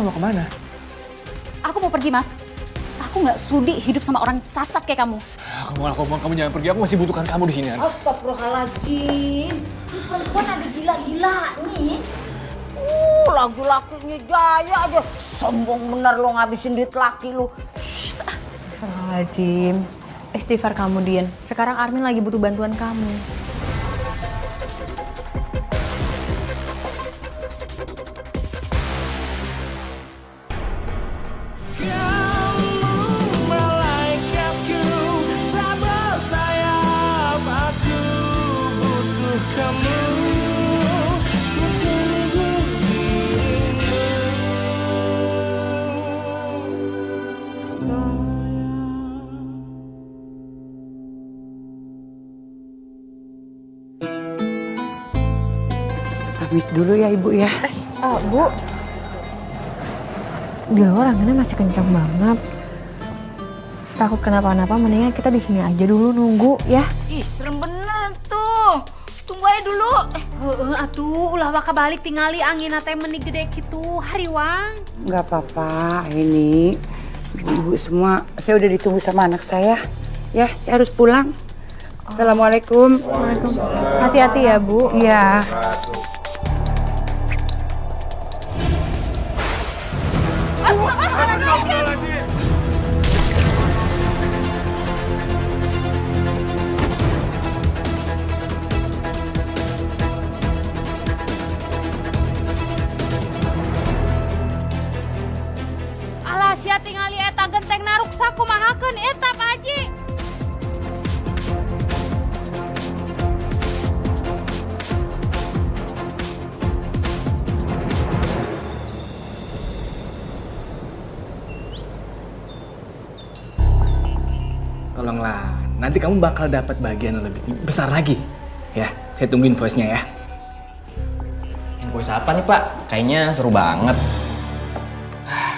mau kemana? Aku mau pergi, Mas. Aku nggak sudi hidup sama orang cacat kayak kamu. Kamu jangan pergi. Aku masih butuhkan kamu di sini. Astagfirullahaladzim. Ini perempuan ada gila-gila nih. Laki-lakinya Jaya aja. Sombong bener lo ngabisin duit laki lo. Astagfirullahaladzim. Istighfar kamu, Din. Sekarang Armin lagi butuh bantuan kamu. Pamit dulu ya Ibu ya. Bu. Dia orangnya masih kencang banget. Takut kenapa-napa, mendingan kita di sini aja dulu nunggu ya. Ih, serem bener tuh. Tunggu aja dulu. Atuh, ulah waka balik tingali angin teh menik gede gitu, hariwang. Nggak apa-apa, ini Ibu semua, saya udah ditunggu sama anak saya. Ya, saya harus pulang. Assalamualaikum. Waalaikumsalam. Hati-hati ya, Bu. Iya. Alah, sia tingali eta genteng naruksa kumahakeun eta Pak Haji. Tolonglah, nanti kamu bakal dapat bagian yang lebih besar lagi. Ya, saya tungguin voice-nya ya. Invoice apa nih Pak? Kayaknya seru banget.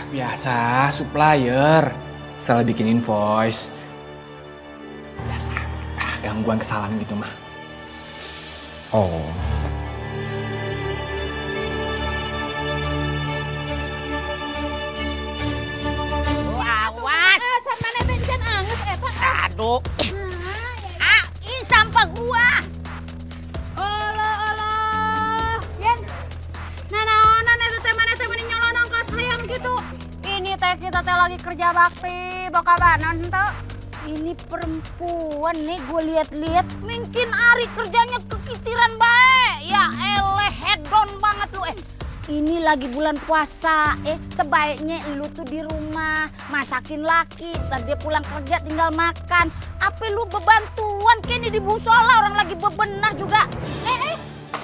Biasa, supplier. Salah bikin invoice. Biasa. Gangguan kesalahan gitu mah. Oh. Awas. San mana bensin angus eta. Aduh. Ih sampah gua. Allah. Yen. Nanaonan eta teh mana teh meni nyolonong ka sayang gitu. Ini teh kita teh lagi kerja bakti bokabanon henteu. Ini perempuan nih gue lihat-lihat mungkin Ari kerjanya kekitiran bae. Ya eleh hedon banget lu Ini lagi bulan puasa, sebaiknya lu tuh di rumah masakin laki, ntar dia pulang kerja tinggal makan. Apa lu bebantuan kayaknya di musola orang lagi bebenah juga.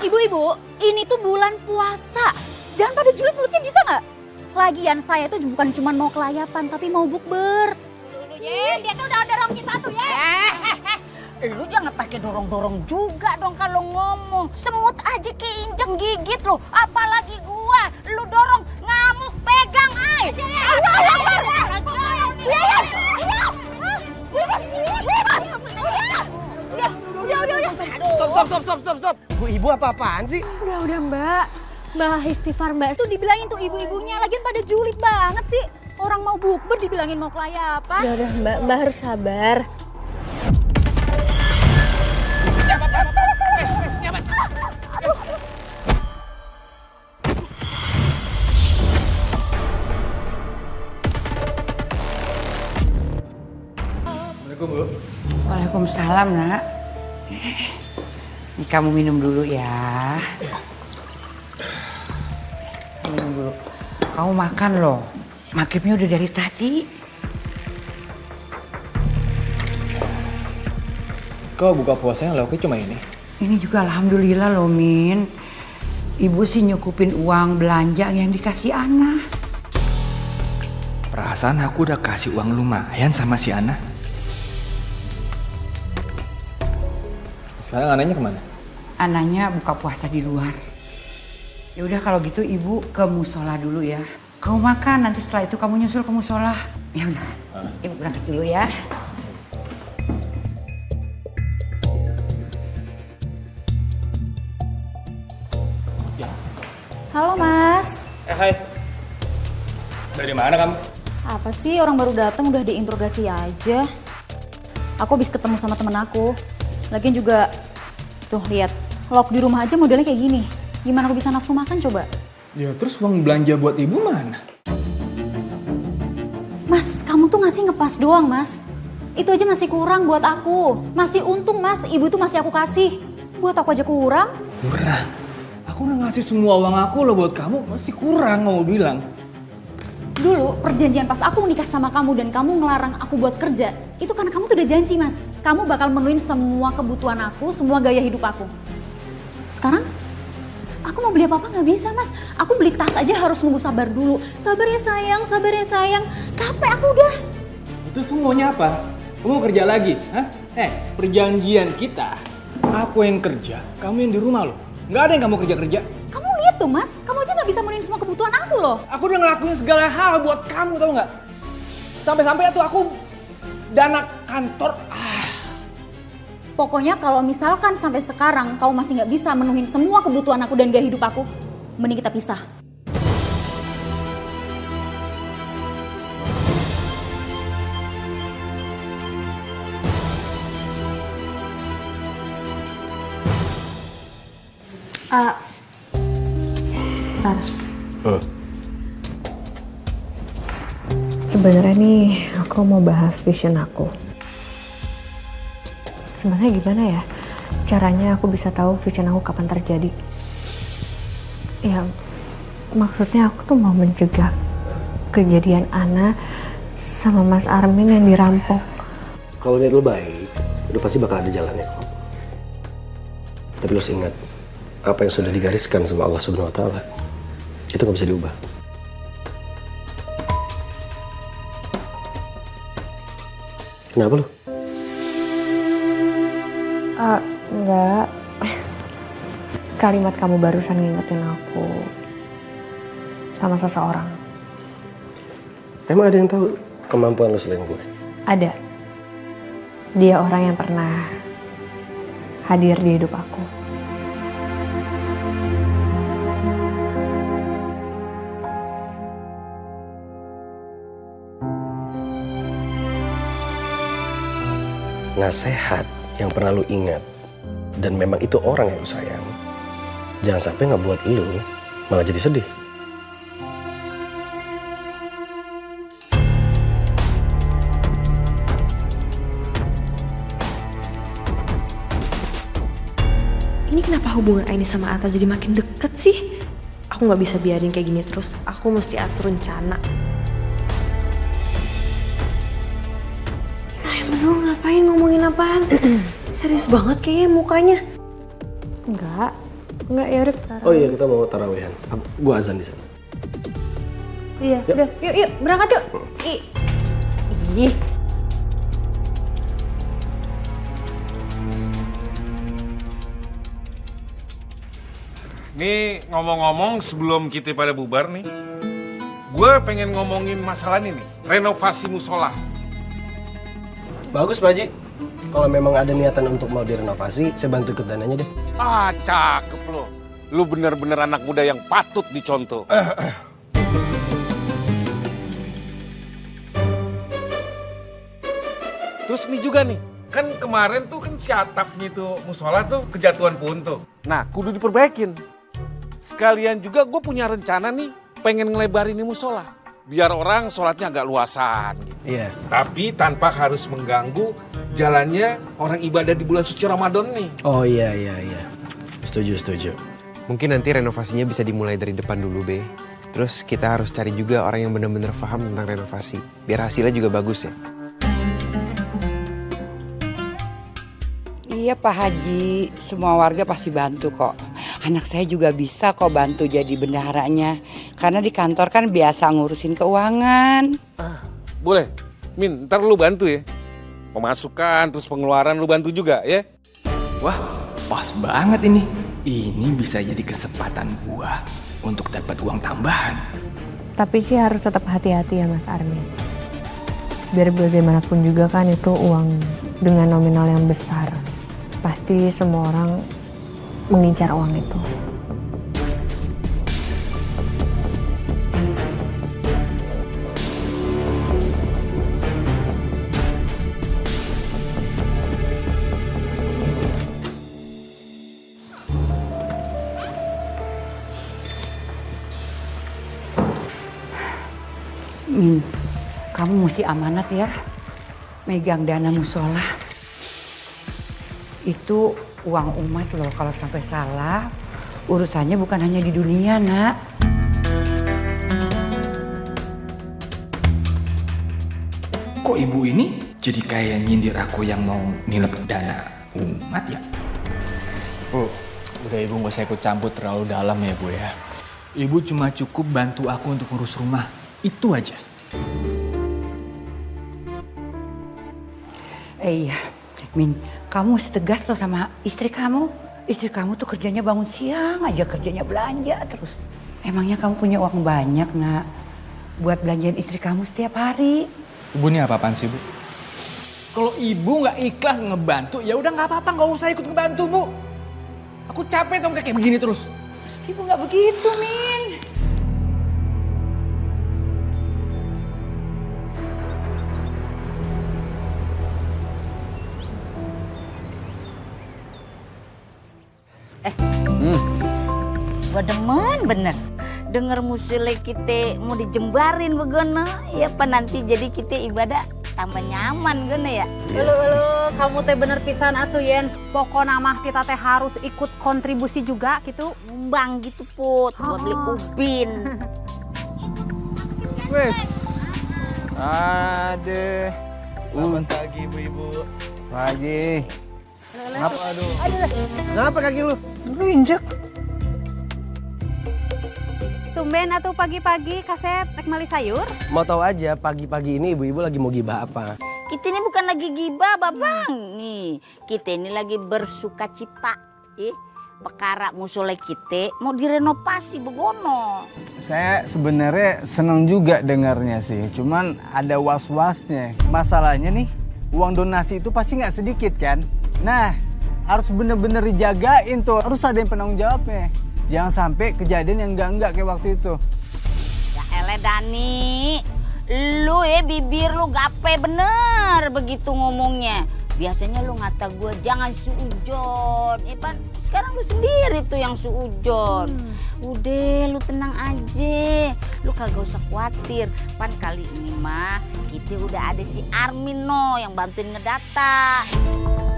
Ibu-ibu, ini tuh bulan puasa. Jangan pada julid mulutnya bisa nggak? Lagian saya tuh bukan cuma mau kelayapan, tapi mau bukber. Yen, dia tuh udah dorong kita tuh ya. Lu jangan pakai dorong-dorong juga dong kalau ngomong. Semut aja keinjeng gigit lu, apalagi gua. Lu dorong ngamuk pegang ay. Stop. Ibu apa-apaan sih? Udah Mbak. Mbak istighfar Mbak. Tuh dibilangin tuh ibu-ibunya, lagian pada julid banget sih. Orang mau bukber dibilangin mau kelayapan. Udah Mbak harus sabar. Assalamualaikum, Bu. Waalaikumsalam, Nak. Nih kamu minum dulu ya. Minum dulu. Kamu makan loh. Maghribnya udah dari tadi. Kok buka puasanya lauknya cuma ini? Ini juga alhamdulillah loh, Min. Ibu sih nyukupin uang belanja yang dikasih Ana. Perasaan aku udah kasih uang lumayan sama si Ana. Sekarang anaknya kemana? Ananya buka puasa di luar. Ya udah kalau gitu ibu ke musola dulu ya. Kamu makan, nanti setelah itu kamu nyusul ke musola. Ya udah, ibu berangkat dulu ya. Halo Mas. Hai. Dari mana kamu? Apa sih orang baru datang udah diinterogasi aja? Aku habis ketemu sama temen aku. Lagian juga, tuh lihat, lock di rumah aja modelnya kayak gini. Gimana aku bisa nafsu makan coba? Ya terus uang belanja buat ibu mana? Mas, kamu tuh ngasih ngepas doang, Mas. Itu aja masih kurang buat aku. Masih untung, Mas, ibu tuh masih aku kasih. Buat aku aja kurang. Kurang? Aku udah ngasih semua uang aku loh buat kamu, masih kurang mau bilang. Dulu perjanjian pas aku menikah sama kamu dan kamu ngelarang aku buat kerja, itu karena kamu tuh udah janji, Mas. Kamu bakal menuhin semua kebutuhan aku, semua gaya hidup aku. Sekarang aku mau beli apa-apa nggak bisa, Mas. Aku beli tas aja harus nunggu sabar dulu. Sabar ya sayang, sabar ya sayang. Capek aku udah. Terus kamu maunya apa? Kamu mau kerja lagi? Hah? Perjanjian kita, aku yang kerja, kamu yang di rumah loh. Nggak ada yang kamu kerja-kerja. Kamu lihat tuh, Mas. Kamu aja nggak bisa menuhin semua kebutuhan aku loh. Aku udah ngelakuin segala hal buat kamu, tau nggak? Sampai-sampai tuh aku dana kantor. Pokoknya kalau misalkan sampai sekarang kamu masih nggak bisa menuhin semua kebutuhan aku dan gaya hidup aku, mending kita pisah. Bentar. Sebenarnya nih aku mau bahas vision aku. Sebenarnya gimana ya caranya aku bisa tahu vision aku kapan terjadi? Ya maksudnya aku tuh mau mencegah kejadian Ana sama Mas Armin yang dirampok. Kalau niat lo baik, udah pasti bakal ada jalannya kok. Tapi lo harus ingat, apa yang sudah digariskan sama Allah Subhanahu Wa Taala itu nggak bisa diubah. Kenapa lo? Enggak. Kalimat kamu barusan ngingetin aku sama seseorang. Emang ada yang tahu kemampuan lo selain gue? Ada. Dia orang yang pernah hadir di hidup aku. Nasehat yang pernah lu ingat dan memang itu orang yang lu sayang, jangan sampai nggak buat lu malah jadi sedih. Ini kenapa hubungan Aini sama Atta jadi makin deket sih? Aku nggak bisa biarin kayak gini terus. Aku mesti atur rencana. Bro, ngapain ngomongin apaan? Serius banget kayaknya mukanya. Enggak ya Rip. Oh iya, kita mau tarawehan. Gua azan di sana. Iya, udah. Yuk, berangkat yuk. Ih. Nih ngomong-ngomong sebelum kita pada bubar nih, gue pengen ngomongin masalah ini nih, renovasi musola. Bagus Pak Haji. Kalau memang ada niatan untuk mau direnovasi, saya bantu ikut dananya deh. Ah, cakep lo. Lu bener-bener anak muda yang patut dicontoh. Terus nih juga nih, kan kemarin tuh kan si atapnya itu musola tuh kejatuhan puun tuh. Nah, kudu diperbaikin. Sekalian juga gue punya rencana nih, pengen ngelebarin ini musola. Biar orang sholatnya agak luasan gitu. Iya. Tapi tanpa harus mengganggu jalannya orang ibadah di bulan suci Ramadan nih. Oh iya. Setuju. Mungkin nanti renovasinya bisa dimulai dari depan dulu, Be. Terus kita harus cari juga orang yang benar-benar paham tentang renovasi. Biar hasilnya juga bagus ya. Iya Pak Haji, semua warga pasti bantu kok. Anak saya juga bisa kok bantu jadi bendaharanya. Karena di kantor kan biasa ngurusin keuangan. Boleh, Min, ntar lu bantu ya. Pemasukan, terus pengeluaran lu bantu juga ya. Wah, pas banget ini. Ini bisa jadi kesempatan gua untuk dapat uang tambahan. Tapi sih harus tetap hati-hati ya Mas Armin. Biar bagaimanapun juga kan itu uang dengan nominal yang besar. Pasti semua orang mengincar uang itu. kamu mesti amanat ya. Megang dana musola. Itu uang umat loh, kalau sampai salah urusannya bukan hanya di dunia, Nak. Kok ibu ini jadi kayak nyindir aku yang mau nilep dana umat ya? Bu, udah ibu gak usah ikut campur terlalu dalam ya Bu ya. Ibu cuma cukup bantu aku untuk ngurus rumah, itu aja. Iya, Min, kamu setegas loh sama istri kamu. Istri kamu tuh kerjanya bangun siang aja, kerjanya belanja terus. Emangnya kamu punya uang banyak, Nak, buat belanjain istri kamu setiap hari? Ibu ini apa-apaan sih Bu? Kalau ibu nggak ikhlas ngebantu, ya udah nggak apa-apa, nggak usah ikut ngebantu Bu. Aku capek dong kayak begini terus. Ibu nggak begitu, Min. Gua demen bener denger musilnya kita mau dijembarin begini. Ya apa nanti jadi kita ibadah tambah nyaman gini ya. Elu, kamu teh bener pisan atuh Yen. Pokoknya mah kita teh harus ikut kontribusi juga gitu. Nyumbang gitu Put, buat beli ubin. Wes. Ade. Selamat pagi ibu-ibu. Pagi. Kenapa aduh? Kenapa kaki lu? Lu injek. Tumben atuh pagi-pagi Kasep rek mali sayur. Mau tahu aja pagi-pagi ini ibu-ibu lagi mau gibah apa? Kita ini bukan lagi gibah Babang. Nih, kita ini lagi bersuka cita. Perkara musola kita mau direnovasi begono. Saya sebenarnya senang juga dengarnya sih, cuman ada was-wasnya. Masalahnya nih, uang donasi itu pasti nggak sedikit kan? Nah, harus bener-bener dijagain tuh, harus ada yang penanggung jawabnya. Jangan sampai kejadian yang enggak kayak waktu itu. Ya elah Dani, lu ya bibir lu gape bener begitu ngomongnya. Biasanya lu ngata gue jangan suujon, Pan. Sekarang lu sendiri tuh yang suujon. Udah lu tenang aja, lu kagak usah khawatir. Pan kali ini mah kita udah ada si Armin no yang bantuin ngedata.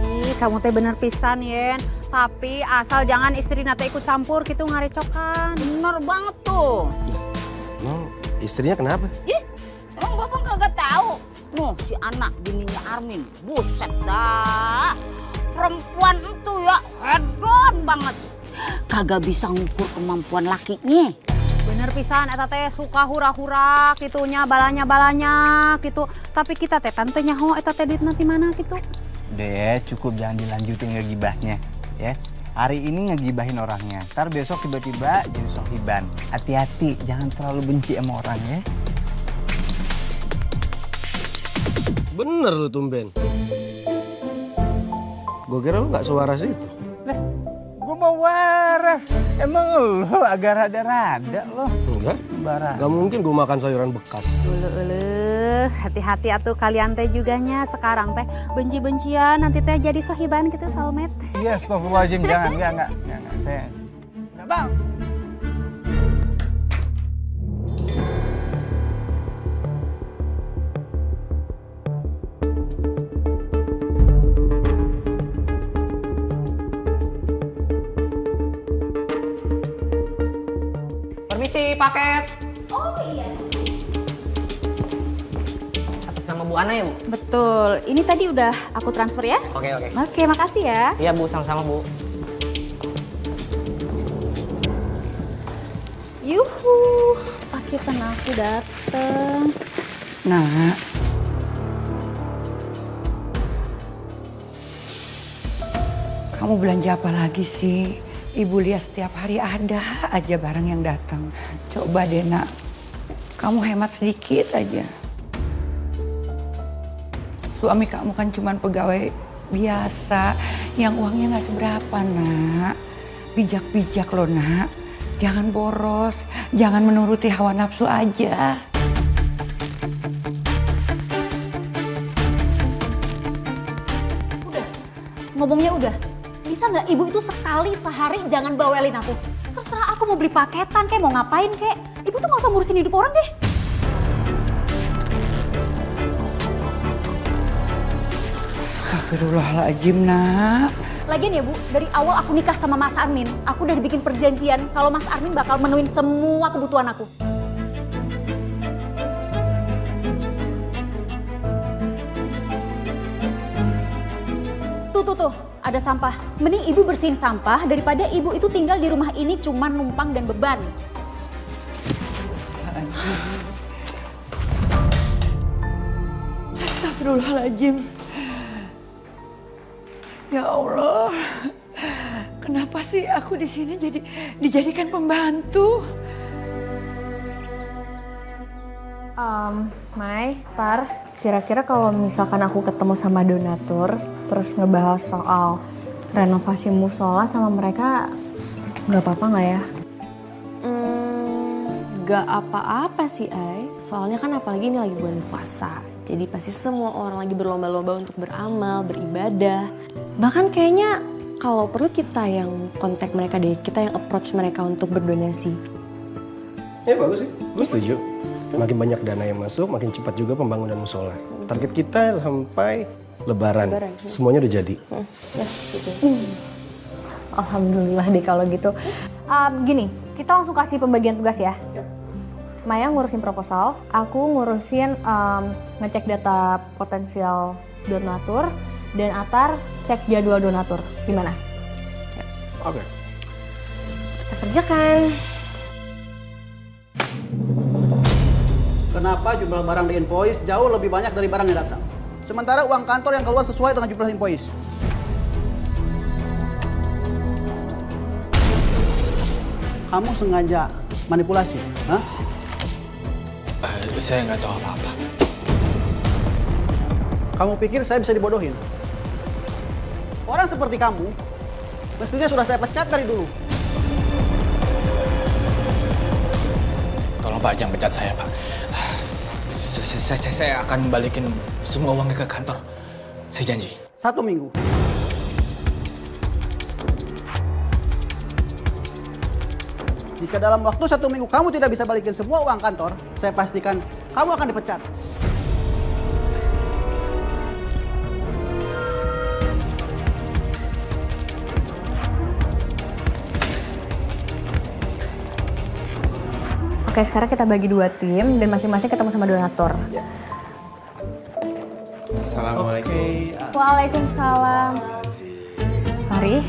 Ih, kamu teh bener pisan Yen. Tapi asal jangan istri nate ikut campur gitu ngarecokan. Bener banget tuh. Emang istrinya kenapa? Emang bapak kagak tahu? Noh si anak bininya Armin, buset dah. Perempuan itu ya hedon banget. Kagak bisa ngukur kemampuan lakinya. Bener pisan eta teh suka hura-hura gitunya balanya gitu. Tapi kita teh tante nyaho eta teh duit nanti mana gitu. Udah ya, cukup jangan dilanjutin ngegibahnya ya. Hari ini ngegibahin orangnya, ntar besok tiba-tiba jadi sohiban. Hati-hati, jangan terlalu benci sama orang ya. Bener lu tumben. Gue kira lu gak sewaras itu. Lah, gue mau waras. Emang lo agak rada-rada lo. Enggak, Barang. gak mungkin gue makan sayuran bekas. Hati-hati atuh kalian teh juganya sekarang teh benci-bencian nanti teh jadi sohiban gitu soulmate. Iya, astagfirullahaladzim, jangan, enggak, saya enggak bang. Permisi, paket. Oh iya. Atas nama Bu Ana ya, Bu? Betul. Ini tadi udah aku transfer ya. Oke. Oke, makasih ya. Iya, Bu, sama-sama, Bu. Yuhu, paketan aku dateng. Nah, kamu belanja apa lagi sih? Ibu lihat setiap hari ada aja barang yang datang. Coba deh Nak, kamu hemat sedikit aja. Suami kamu kan cuma pegawai biasa yang uangnya nggak seberapa Nak. Bijak-bijak loh Nak, jangan boros, jangan menuruti hawa nafsu aja. Ngomongnya udah. Bisa nggak ibu itu sekali sehari jangan bawelin aku? Terserah aku mau beli paketan kek, mau ngapain kek. Ibu tuh nggak usah ngurusin hidup orang deh. Astagfirullahaladzim, nak. Lagian ya Bu, dari awal aku nikah sama Mas Armin, aku udah bikin perjanjian kalau Mas Armin bakal menuhin semua kebutuhan aku. Tuh, ada sampah. Mending ibu bersihin sampah daripada ibu itu tinggal di rumah ini cuma numpang dan beban. Astagfirullahaladzim. Ya Allah, kenapa sih aku di sini jadi dijadikan pembantu? Mai, Par, kira-kira kalau misalkan aku ketemu sama donatur, terus ngebahas soal renovasi musola sama mereka, nggak apa-apa nggak ya? Gak apa-apa sih, Ai. Soalnya kan apalagi ini lagi bulan puasa. Jadi pasti semua orang lagi berlomba-lomba untuk beramal, beribadah. Bahkan kayaknya kalau perlu kita yang kontak mereka deh, kita yang approach mereka untuk berdonasi. Ya bagus sih, gue setuju. Makin banyak dana yang masuk, makin cepat juga pembangunan musola. Target kita sampai Lebaran. Semuanya udah jadi. Alhamdulillah deh kalau gitu. Gini, kita langsung kasih pembagian tugas ya. Maya ngurusin proposal, aku ngurusin ngecek data potensial donatur, dan Atar cek jadwal donatur. Gimana? Oke. Kita kerjakan. Kenapa jumlah barang di invoice jauh lebih banyak dari barang yang datang? Sementara uang kantor yang keluar sesuai dengan jumlah invoice. Kamu sengaja manipulasi, hah? Saya nggak tahu apa-apa. Kamu pikir saya bisa dibodohin? Orang seperti kamu, mestinya sudah saya pecat dari dulu. Tolong Pak, jangan pecat saya, Pak. Saya akan balikin semua uangnya ke kantor. Saya janji. 1 minggu. Jika dalam waktu 1 minggu kamu tidak bisa balikin semua uang kantor, saya pastikan kamu akan dipecat. Oke, sekarang kita bagi 2 tim dan masing-masing ketemu sama donatur. Assalamualaikum. Waalaikumsalam. Fahri,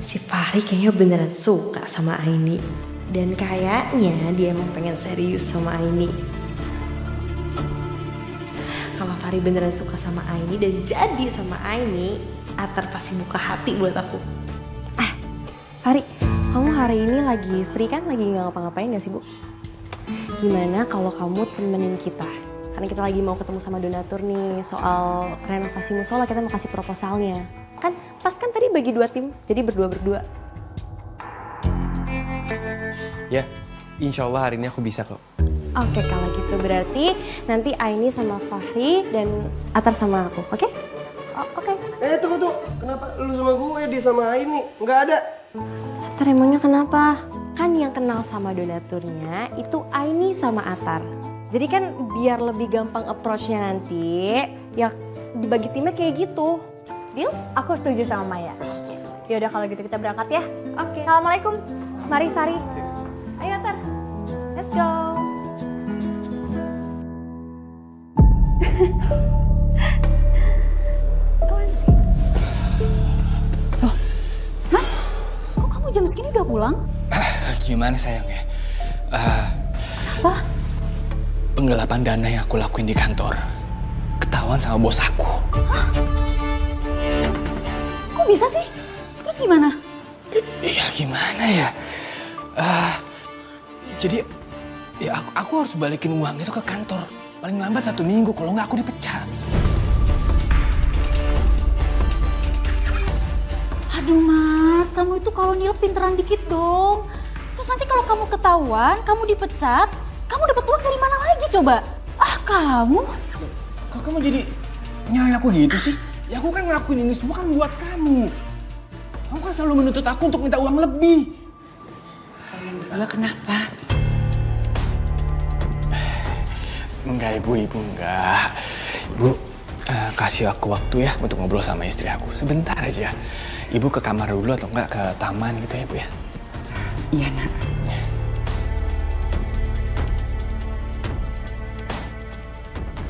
Si Fahri kayaknya beneran suka sama Aini. Dan kayaknya dia emang pengen serius sama Aini. Kalau Fahri beneran suka sama Aini dan jadi sama Aini, Atar pasti buka hati buat aku. Fahri, kamu hari ini lagi free kan? Lagi nggak ngapa-ngapain gak sih, Bu? Gimana kalau kamu temenin kita? Karena kita lagi mau ketemu sama donatur nih soal renovasi musola, kita mau kasih proposalnya. Kan pas kan tadi bagi 2 tim, jadi berdua-berdua. Ya, insya Allah hari ini aku bisa kok. Oke, kalau gitu berarti nanti Aini sama Fahri dan Atar sama aku, oke? Oke. Tunggu. Kenapa lu sama gue, dia sama Aini? Nggak ada. Atar emangnya kenapa? Kan yang kenal sama donaturnya itu Aini sama Atar. Jadi kan biar lebih gampang approach-nya nanti, ya dibagi timnya kayak gitu. Deal? aku setuju sama Maya. Yaudah kalau gitu kita berangkat ya. Oke. Assalamualaikum. Mari, Fahri. Ayo Atar, let's go. Mas, kok kamu jam segini udah pulang? Gimana sayang ya? Apa? Penggelapan dana yang aku lakuin di kantor ketahuan sama bos aku. Hah? Kok bisa sih? Terus gimana? Iya gimana ya? Jadi ya aku harus balikin uang itu ke kantor. Paling lambat 1 minggu, kalau nggak aku dipecat. Aduh Mas, kamu itu kalau nilai pinteran dikit dong. Terus nanti kalau kamu ketahuan, kamu dipecat, kamu dapat uang dari mana lagi coba? Kamu? Kok kamu jadi nyalain aku gitu sih? Ya aku kan ngelakuin ini semua kan buat kamu. Kamu kan selalu menuntut aku untuk minta uang lebih. Kalian berdua kenapa? Enggak ibu, enggak. Ibu kasih aku waktu ya untuk ngobrol sama istri aku. Sebentar aja. Ibu ke kamar dulu atau enggak ke taman gitu ya Bu ya? Iya nak.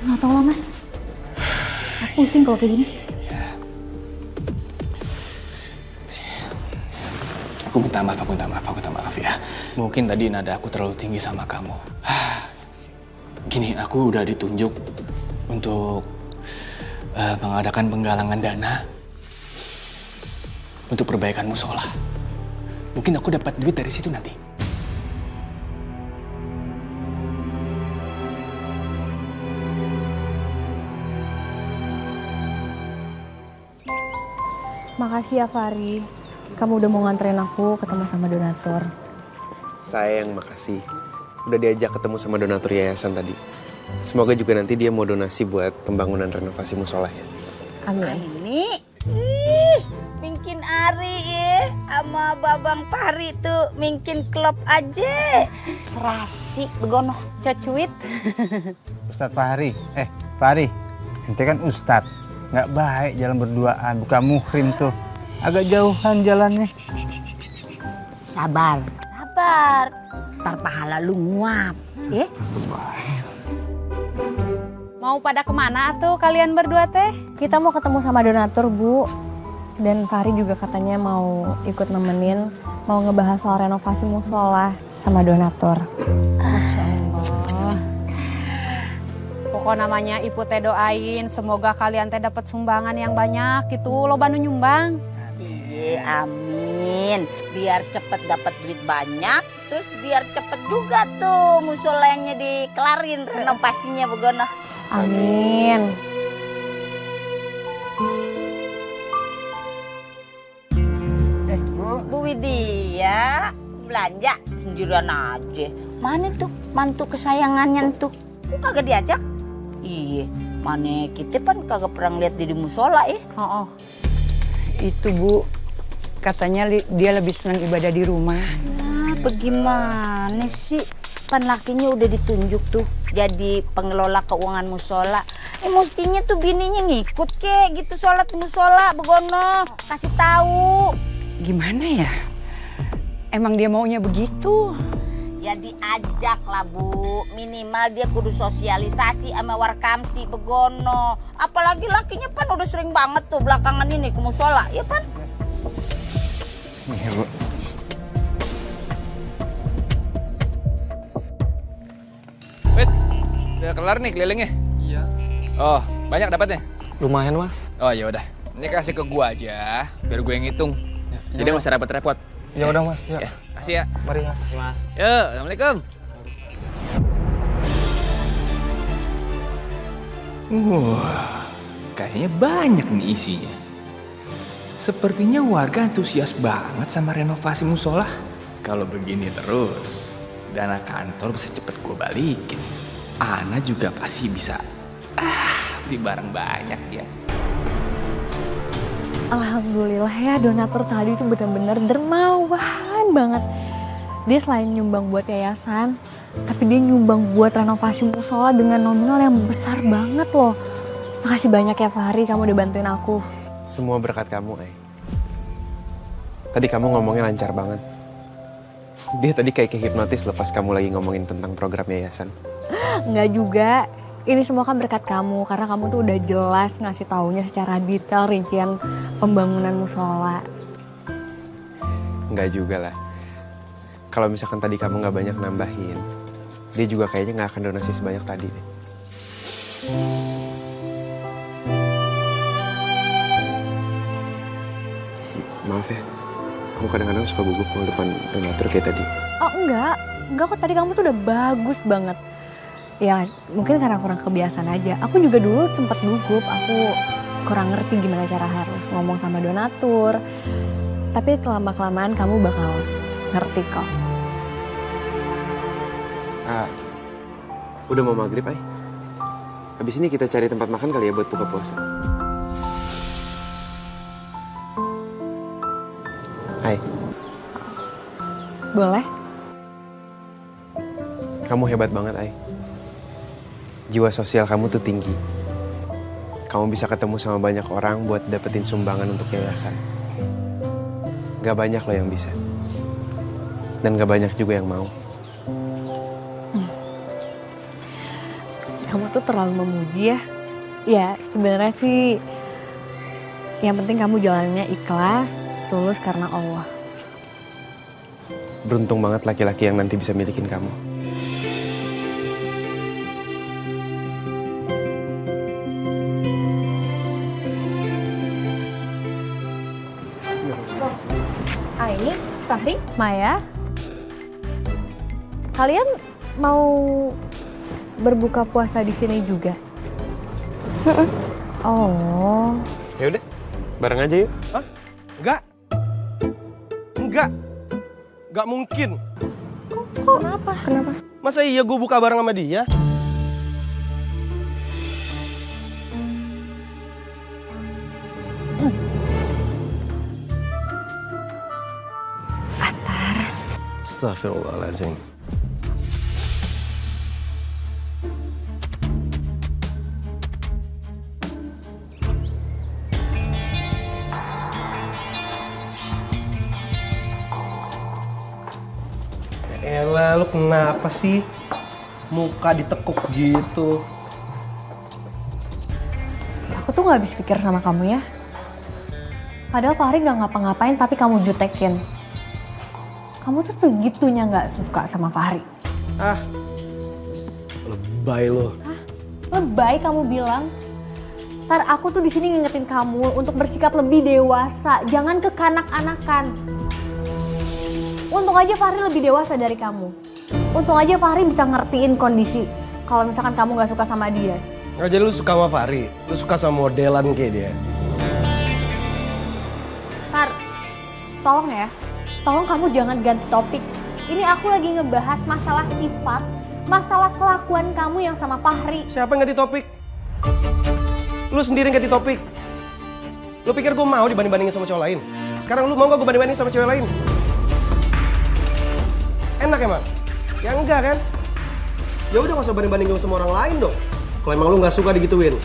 Nggak tahu lah mas. Aku pusing kalau kayak gini. Aku minta maaf ya. Mungkin tadi nada aku terlalu tinggi sama kamu. Gini, aku udah ditunjuk untuk mengadakan penggalangan dana untuk perbaikan musola. Mungkin aku dapat duit dari situ nanti. Makasih ya Fari. Kamu udah mau nganterin aku ketemu sama donatur. Saya yang makasih. Udah diajak ketemu sama donatur yayasan tadi. Semoga juga nanti dia mau donasi buat pembangunan renovasi musola ya. Amin. Ini mungkin Ari ya sama Babang Pari tuh mungkin klub aja. Serasi begono cacuit. Ustadz Fahri, Fahri, ente kan Ustadz. Nggak baik jalan berduaan, buka muhrim tuh. Agak jauhan jalannya. Sabar. Ntar pahala lu nguap, ya? Mau pada kemana tuh kalian berdua teh? Kita mau ketemu sama donatur, Bu. Dan Fahri juga katanya mau ikut nemenin, mau ngebahas soal renovasi musola sama donatur. Masya Allah. Pokok namanya Ibu teh doain semoga kalian teh dapat sumbangan yang banyak gitu. Loba nu nyumbang. Iya, amin. Biar cepet dapat duit banyak, terus biar cepet juga tuh musolanya dikelarin renovasinya begono. Amin. Bu Widya belanja sendirian aja. Mana tuh mantu kesayangannya tuh? Kok kagak diajak? Iya, mana kita kan kagak pernah lihat di musola Oh. Itu Bu, katanya dia lebih senang ibadah di rumah. Nah, bagaimana sih? Kan lakinya udah ditunjuk tuh jadi pengelola keuangan musola. Mestinya tuh bininya ngikut kek gitu sholat di musola begono. Kasih tahu. Gimana ya? Emang dia maunya begitu? Ya diajak lah Bu, minimal dia kudu sosialisasi sama warkamsi begono. Apalagi lakinya pan udah sering banget tuh belakangan ini ke musola, ya pan? Iya Bu. Wait, udah kelar nih kelilingnya? Iya. Oh, banyak dapatnya? Lumayan Mas. Oh ya udah, ini kasih ke gua aja, biar gue yang ngitung. Jadi nggak usah repot-repot. Ya udah Mas. Ya. Kasih ya. Mari Mas. Kasih Mas. Yo, assalamualaikum. Kayaknya banyak nih isinya. Sepertinya warga antusias banget sama renovasi musola. Kalau begini terus, dana kantor bisa cepet gue balikin. Ana juga pasti bisa beli barang banyak ya. Alhamdulillah ya, donatur tadi itu benar-benar dermawan banget. Dia selain nyumbang buat yayasan, tapi dia nyumbang buat renovasi musola dengan nominal yang besar banget loh. Makasih banyak ya Fahri, kamu udah bantuin aku. Semua berkat kamu, Ai. Tadi kamu ngomongnya lancar banget. Dia tadi kayak hipnotis lepas kamu lagi ngomongin tentang program yayasan. Enggak juga. Ini semua kan berkat kamu, karena kamu tuh udah jelas ngasih taunya secara detail rincian pembangunan musola. Enggak juga lah. Kalau misalkan tadi kamu nggak banyak nambahin, dia juga kayaknya nggak akan donasi sebanyak tadi deh. Maaf ya, aku kadang-kadang suka gugup kalau depan donatur kayak tadi. Oh enggak kok, tadi kamu tuh udah bagus banget. Ya mungkin karena kurang kebiasaan aja. Aku juga dulu sempat gugup, aku kurang ngerti gimana cara harus ngomong sama donatur. Tapi lama-kelamaan kamu bakal ngerti kok. Udah mau maghrib, Ai. Habis ini kita cari tempat makan kali ya buat buka puasa. Hai. Boleh? Kamu hebat banget, Ai. jiwa sosial kamu tuh tinggi. Kamu bisa ketemu sama banyak orang buat dapetin sumbangan untuk yayasan. Gak banyak loh yang bisa. Dan gak banyak juga yang mau. Kamu tuh terlalu memuji ya. Ya sebenarnya sih yang penting kamu jalannya ikhlas, tulus karena Allah. Beruntung banget laki-laki yang nanti bisa milikin kamu. Aini, Fahri, Maya, kalian mau berbuka puasa di sini juga? Oh. Ya udah, bareng aja yuk. Hah? Enggak. Enggak mungkin. Kok? Kenapa? Masa iya gue buka bareng sama dia? Astagfirullahaladzim. Elah, lu kenapa sih? Muka ditekuk gitu. Aku tuh gak habis pikir sama kamu ya. Padahal Fahri gak ngapa-ngapain tapi kamu jutekin. Kamu tuh segitunya gak suka sama Fahri. Ah, lebay lo. Hah? Lebay kamu bilang? Ntar aku tuh di sini ngingetin kamu untuk bersikap lebih dewasa, jangan kekanak-anakan. Untung aja Fahri lebih dewasa dari kamu. Untung aja Fahri bisa ngertiin kondisi kalau misalkan kamu gak suka sama dia. Nggak jadi lu suka sama Fahri, lu suka sama modelan kayak dia. Far, tolong ya. Tolong kamu jangan ganti topik. Ini aku lagi ngebahas masalah sifat, masalah kelakuan kamu yang sama Fahri. Siapa yang ganti topik? Lu sendiri yang ganti topik. Lu pikir gue mau dibanding-bandingin sama cowok lain? Sekarang lu mau gak gue banding-bandingin sama cewek lain? Enak emang? Ya enggak kan? Ya udah gak usah banding-bandingin sama orang lain dong. Kalau emang lu gak suka digituin.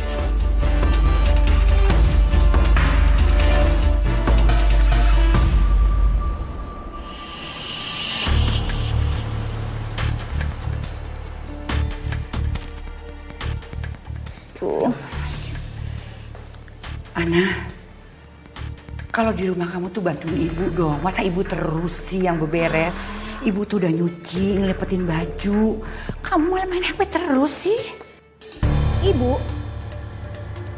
Ana, kalau di rumah kamu tuh bantuin ibu dong. Masa ibu terus sih yang beberes? Ibu tuh udah nyuci, ngelipetin baju. Kamu malah main HP terus sih. Ibu,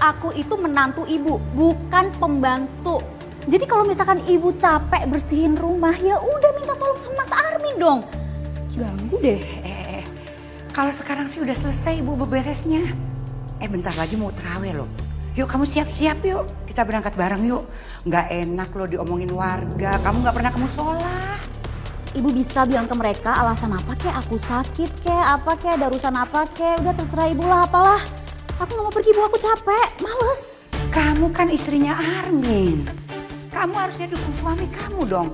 aku itu menantu ibu, bukan pembantu. Jadi kalau misalkan ibu capek bersihin rumah, ya udah minta tolong sama Mas Armin dong. Ganggu deh. Kalau sekarang sih udah selesai ibu beberesnya. Bentar lagi mau terawih loh. Yuk kamu siap-siap yuk, kita berangkat bareng yuk. Nggak enak loh diomongin warga, kamu nggak pernah ke musola. Ibu bisa bilang ke mereka alasan apa kek, aku sakit kek, apa kek, ada urusan apa kek, udah terserah ibu lah apalah. Aku nggak mau pergi bu, aku capek, males. Kamu kan istrinya Armin, kamu harusnya dukung suami kamu dong.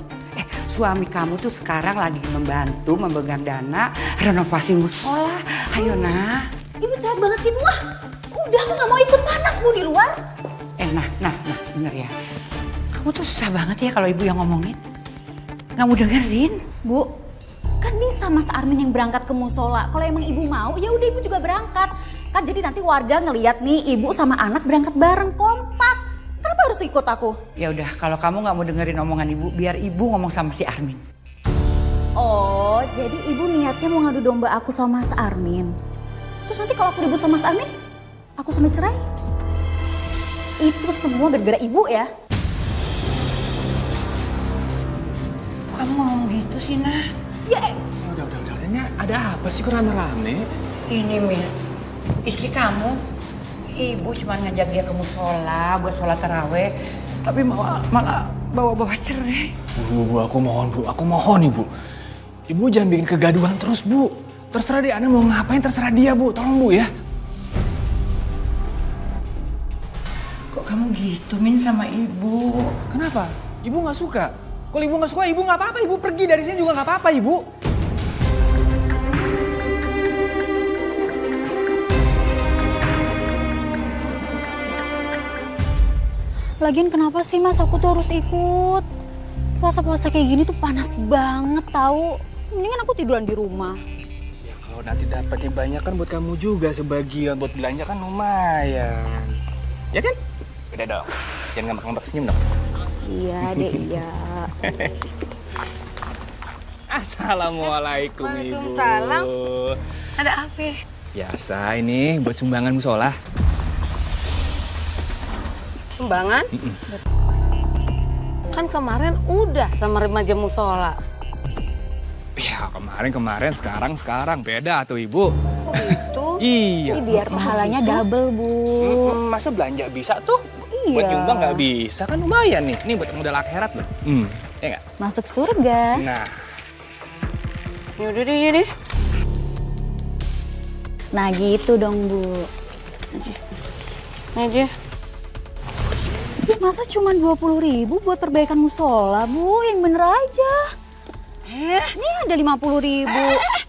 Suami kamu tuh sekarang lagi membantu memegang dana renovasi musola. Ayo nah. Ibu jahat banget sih bu, udah aku nggak mau ikut panas bu di luar. Nah, bener ya. Kamu tuh susah banget ya kalau ibu yang ngomongin. Nggak mau dengerin. Bu, kan bisa Mas Armin yang berangkat ke musola. Kalau emang ibu mau, ya udah ibu juga berangkat. Kan jadi nanti warga ngeliat nih ibu sama anak berangkat bareng kompak. Kenapa harus ikut aku? Ya udah, kalau kamu nggak mau dengerin omongan ibu, biar ibu ngomong sama si Armin. Oh, jadi ibu niatnya mau ngadu domba aku sama Mas Armin. Terus nanti kalau aku ribut sama Mas Armin, aku sampai cerai. Itu semua gara-gara ibu ya. Kamu ngomong gitu sih, Nah? Ya, udah. Ini ada apa sih kok rame-rame? Ini, Mir. Istri kamu, ibu cuma ngajak dia ke musola buat sholat taraweh. Tapi malah bawa-bawa cerai. Bu, aku mohon ibu. Ibu jangan bikin kegaduhan terus, Bu. Terserah dia, Ana mau ngapain terserah dia, Bu. Tolong, Bu ya. Kok kamu gitu, Min, sama ibu? Kenapa? Ibu nggak suka? Kalau ibu nggak suka, ibu nggak apa-apa. Ibu pergi dari sini juga nggak apa-apa, Ibu. Lagian kenapa sih Mas aku tuh harus ikut? Puasa-puasa kayak gini tuh panas banget tahu. Mendingan aku tiduran di rumah. Ya kalau nanti dapatnya banyak kan buat kamu juga sebagian, buat belanja kan lumayan. Ya kan? Udah dong, jangan ngambek-ngambek, senyum dong. Iya deh, iya. Assalamualaikum Ibu. Waalaikumsalam. Ada apa? Biasa ini buat sumbangan musola. Sumbangan? Kan kemarin udah sama remaja musola. Ya kemarin, sekarang beda tuh Ibu. Oh itu? Iya. Ini biar pahalanya double, Bu. Masa belanja bisa tuh? Iya. Buat nyumbang nggak bisa kan lumayan nih. Ini buat modal akhirat loh. Ya nggak? Masuk surga. Nah. Yaudah deh. Nah gitu dong, Bu. Aja. Masa cuma 20.000 buat perbaikan musola, Bu? Yang bener aja. Nih ada 50.000.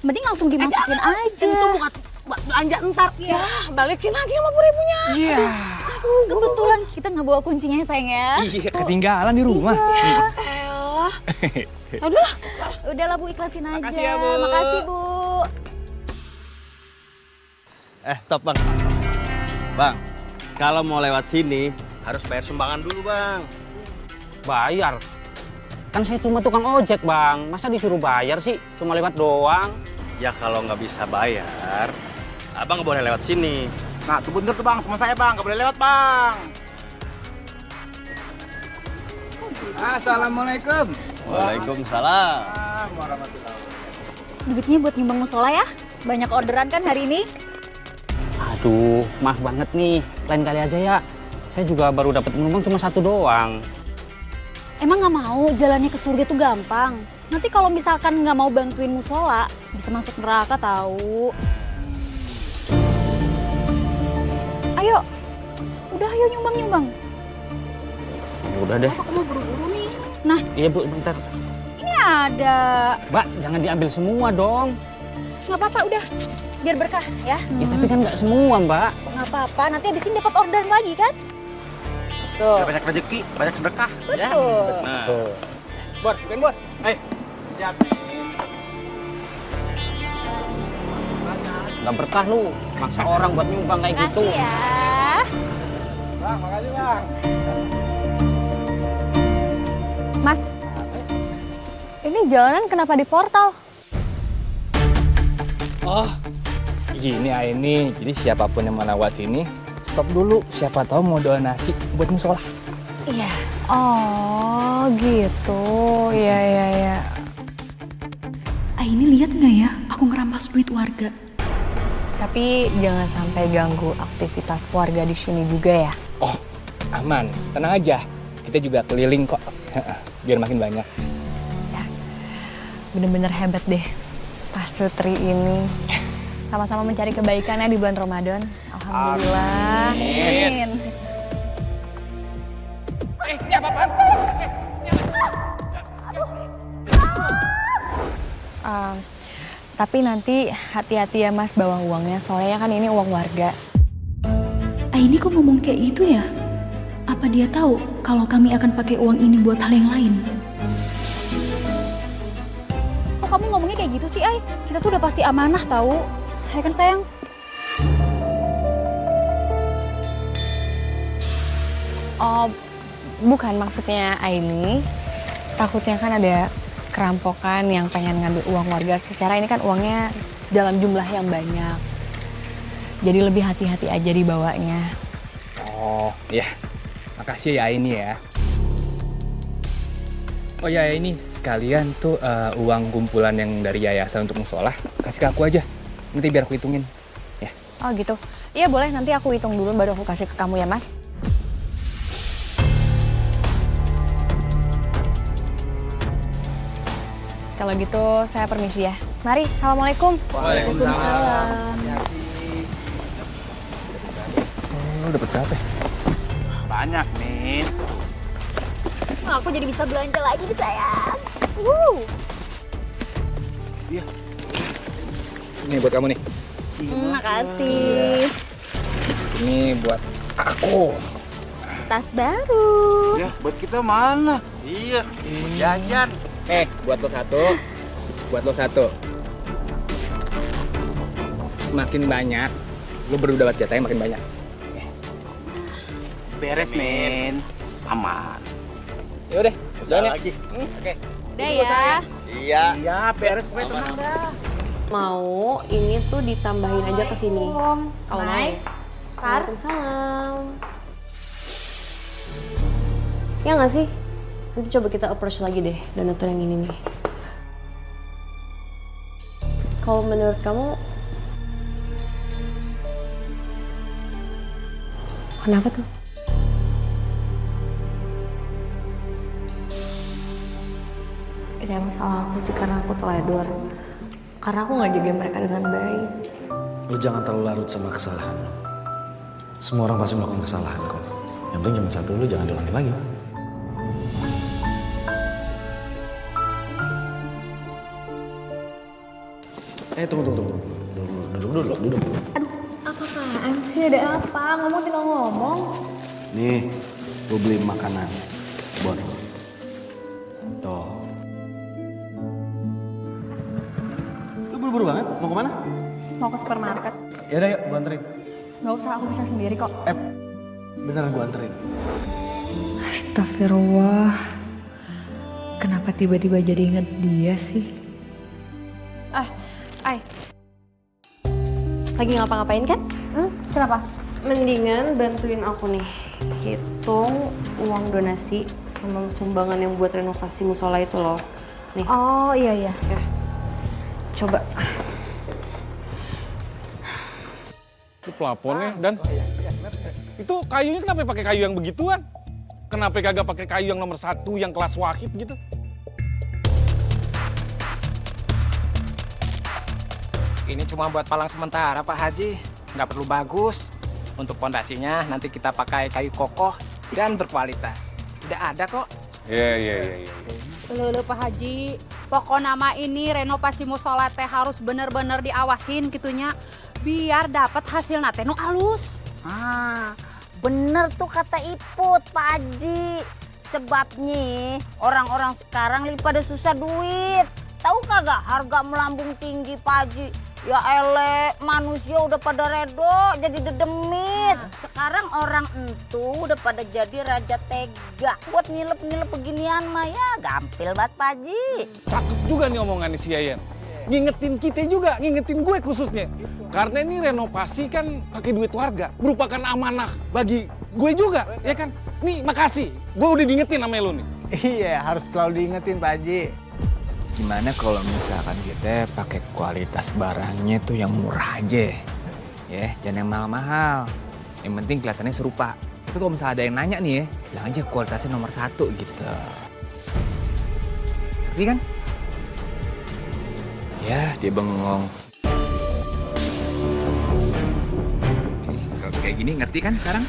Mending langsung dimasukin aja. Itu bukan belanja ntar. Ya, balikin lagi 50.000-nya. Iya. Aduh, kebetulan kita nggak bawa kuncinya sayang ya. Iya, ketinggalan di rumah. Elah. Udahlah Bu, ikhlasin aja. Makasih ya, Bu. Makasih Bu. Stop bang. Bang, kalau mau lewat sini harus bayar sumbangan dulu bang. Bayar? Kan saya cuma tukang ojek bang, masa disuruh bayar sih? Cuma lewat doang. Ya kalau nggak bisa bayar, abang nggak boleh lewat sini. Nah, tuh bener tuh bang, teman saya bang, nggak boleh lewat bang. Assalamualaikum. Waalaikumsalam. Duitnya buat nyumbang musola ya. Banyak orderan kan hari ini? Aduh, maaf banget nih, lain kali aja ya. Saya juga baru dapat penumpang cuma 1 doang. Emang nggak mau jalannya ke surga tuh gampang. Nanti kalau misalkan nggak mau bantuin musola, bisa masuk neraka tahu. Ayo, udah ayo nyumbang. Ya udah deh. Aku mau buru-buru nih. Nah, Iya bu, bentar. ini ada. Mbak, jangan diambil semua dong. Nggak apa-apa, udah. Biar berkah ya. Ya tapi kan nggak semua mbak. Nggak apa-apa, nanti abis ini dapat orderan lagi kan? Biar banyak rezeki, banyak sedekah. Betul. Nah. Buat, buat. Ayo. Siap. Nggak berkah lu, maksa orang buat nyumbang kayak gitu. Makasih ya. Bang, makasih bang. Mas, ini jalanan kenapa di portal? Oh, gini ini. Jadi siapapun yang mau lewat sini, stop dulu. Siapa tahu mau donasi buat musola. Iya. Oh, gitu. Iya. Ini lihat nggak ya? Aku ngerampas duit warga. Tapi jangan sampai ganggu aktivitas warga di sini juga ya. Oh, aman. Tenang aja. Kita juga keliling kok. Biar makin banyak. Bener-bener hebat deh. Pastutri ini sama-sama mencari kebaikannya di bulan Ramadan. Alhamdulillah. Amin. Tapi nanti hati-hati ya Mas bawa uangnya, soalnya kan ini uang warga. Ini kok ngomong kayak gitu ya? Apa dia tahu kalau kami akan pakai uang ini buat hal yang lain? Kok kamu ngomongnya kayak gitu sih, Ai? Kita tuh udah pasti amanah tahu. Ya kan sayang? Oh, bukan maksudnya Aini. Takutnya kan ada kerampokan yang pengen ngambil uang warga. Secara ini kan uangnya dalam jumlah yang banyak. Jadi lebih hati-hati aja dibawanya. Oh, iya. Makasih ya ini ya. Oh ya ini sekalian tuh uang kumpulan yang dari yayasan untuk musola. Kasih ke aku aja. Nanti biar aku hitungin. Ya. Oh gitu. Iya boleh, nanti aku hitung dulu baru aku kasih ke kamu ya Mas. Kalau gitu saya permisi ya. Mari, Assalamualaikum. Waalaikumsalam. Oh, dapat berapa? Banyak nih. Aku jadi bisa belanja lagi nih sayang. Iya. Ini buat kamu nih. Makasih. Ini buat aku. tas baru. Ya, buat kita mana? Iya, jajan. Buat lo satu. Buat lo satu. Makin banyak, lo baru dapat jatahnya makin banyak. Beres, men. Aman. Yaudah, jalan lagi. Oke. Udah ya. Iya, beres pokoknya tenang dah. Mau ini tuh ditambahin aja ke sini. Kalau mau. Kar. Waalaikumsalam. Ya nggak sih? Nanti coba kita approach lagi deh donatur yang ini nih. Kalau menurut kamu, kenapa tuh? Ini emang salah aku sih karena aku teledor. Karena aku nggak jaga mereka dengan baik. Lu jangan terlalu larut sama kesalahan. Semua orang pasti melakukan kesalahan kok. Yang penting cuma satu, lu jangan diulangin lagi. Tunggu. Duduk. Apaan sih? Ada apa? Ngomong tinggal ngomong. Nih, gue beli makanan buat lo. Tuh. Lu buru-buru banget, mau kemana? Mau ke supermarket. Yaudah yuk, gue anterin. Gak usah, aku bisa sendiri kok. Beneran gue anterin. Astagfirullah. Kenapa tiba-tiba jadi inget dia sih? Lagi ngapa-ngapain kan? Kenapa? Mendingan bantuin aku nih hitung uang donasi sama sumbangan yang buat renovasi musola itu loh. Nih. Oh iya. Ya. Coba. Itu pelafonnya dan itu kayunya kenapa pakai kayu yang begituan? Kenapa kagak pakai kayu yang nomor 1 yang kelas wahid gitu? Ini cuma buat palang sementara Pak Haji, nggak perlu bagus. Untuk pondasinya nanti kita pakai kayu kokoh dan berkualitas. Udah ada kok. Iya. Lulu Pak Haji, pokok nama ini renovasi musola teh harus bener-bener diawasin gitunya, biar dapat hasil nate nu alus. Bener tuh kata Iput, Pak Haji. Sebabnya orang-orang sekarang lagi pada susah duit. Tahu kagak harga melambung tinggi, Pak Haji? Ya elek, manusia udah pada redo jadi dedemit. Sekarang orang itu udah pada jadi raja tega. Buat nilep-nilep beginian mah ya gampil banget, Pak Haji. Cakep juga nih omongan si Yayan. Ngingetin kita juga, ngingetin gue khususnya. Karena ini renovasi kan pakai duit warga, merupakan amanah bagi gue juga, ya kan? Nih makasih, gue udah diingetin sama lu nih. Iya, harus selalu diingetin Pak Haji. Gimana kalau misalkan kita pakai kualitas barangnya tuh yang murah aja, ya, jangan yang mahal-mahal. Yang penting kelihatannya serupa. Tapi kalau misalnya ada yang nanya nih ya, bilang aja kualitasnya nomor 1 gitu. Ngerti kan? Ya, dia bengong. Kalau kayak gini ngerti kan sekarang?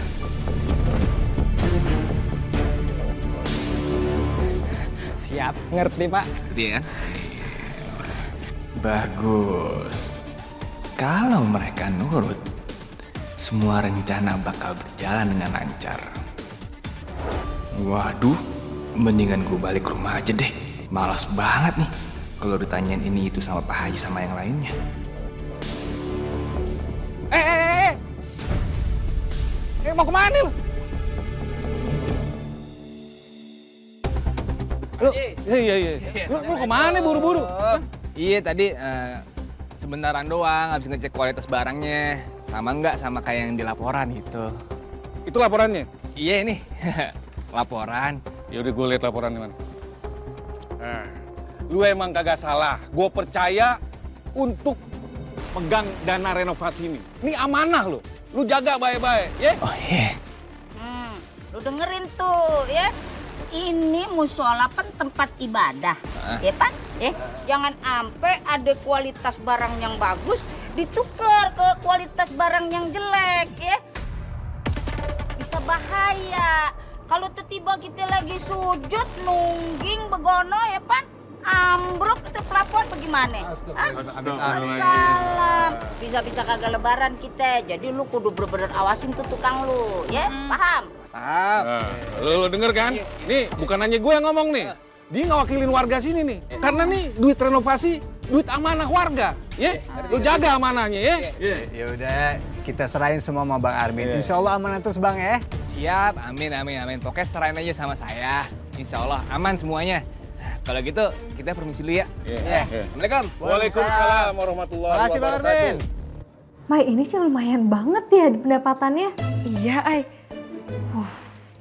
Siap, ngerti Pak. Ngerti kan? Bagus. Kalau mereka nurut, semua rencana bakal berjalan dengan lancar. Waduh, mendingan gue balik ke rumah aja deh. Malas banget nih kalau ditanyain ini itu sama Pak Haji sama yang lainnya. Mau kemana lu? Iya. Lu kemana buru-buru? Iya tadi sebentaran doang habis ngecek kualitas barangnya. Sama nggak sama kayak yang di laporan gitu. Itu laporannya? Iya ini laporan. Ya udah gue lihat laporannya mana. Nah, lu emang kagak salah. Gue percaya untuk pegang dana renovasi ini. Ini amanah lu. Lu jaga baik-baik, ya? Oh iya. Lu dengerin tuh ya. Ini musola kan tempat ibadah, ya Pan? Jangan sampai ada kualitas barang yang bagus ditukar ke kualitas barang yang jelek, ya. Bisa bahaya. Kalau tiba-tiba kita lagi sujud, nungging, begono, ya Pan? ambruk itu pelabuhan bagaimana? Salam. Bisa-bisa kagak lebaran kita. Jadi lu kudu bener-bener awasin tuh tukang lu, ya? Paham? Lu denger kan? Nih, bukan hanya gue yang ngomong nih. Dia ngawakilin warga sini nih. Karena nih duit renovasi, duit amanah warga. Ya, lu jaga amanahnya ya. Ya udah, kita serahin semua sama Bang Armin. Insya Allah aman terus Bang ya. Siap, amin. Pokoknya serahin aja sama saya. Insya Allah aman semuanya. Kalau gitu, kita permisi dulu ya. Assalamualaikum. Waalaikumsalam warahmatullahi Makasih Bang Armin. Mai, ini sih lumayan banget ya pendapatannya. Iya, Ai.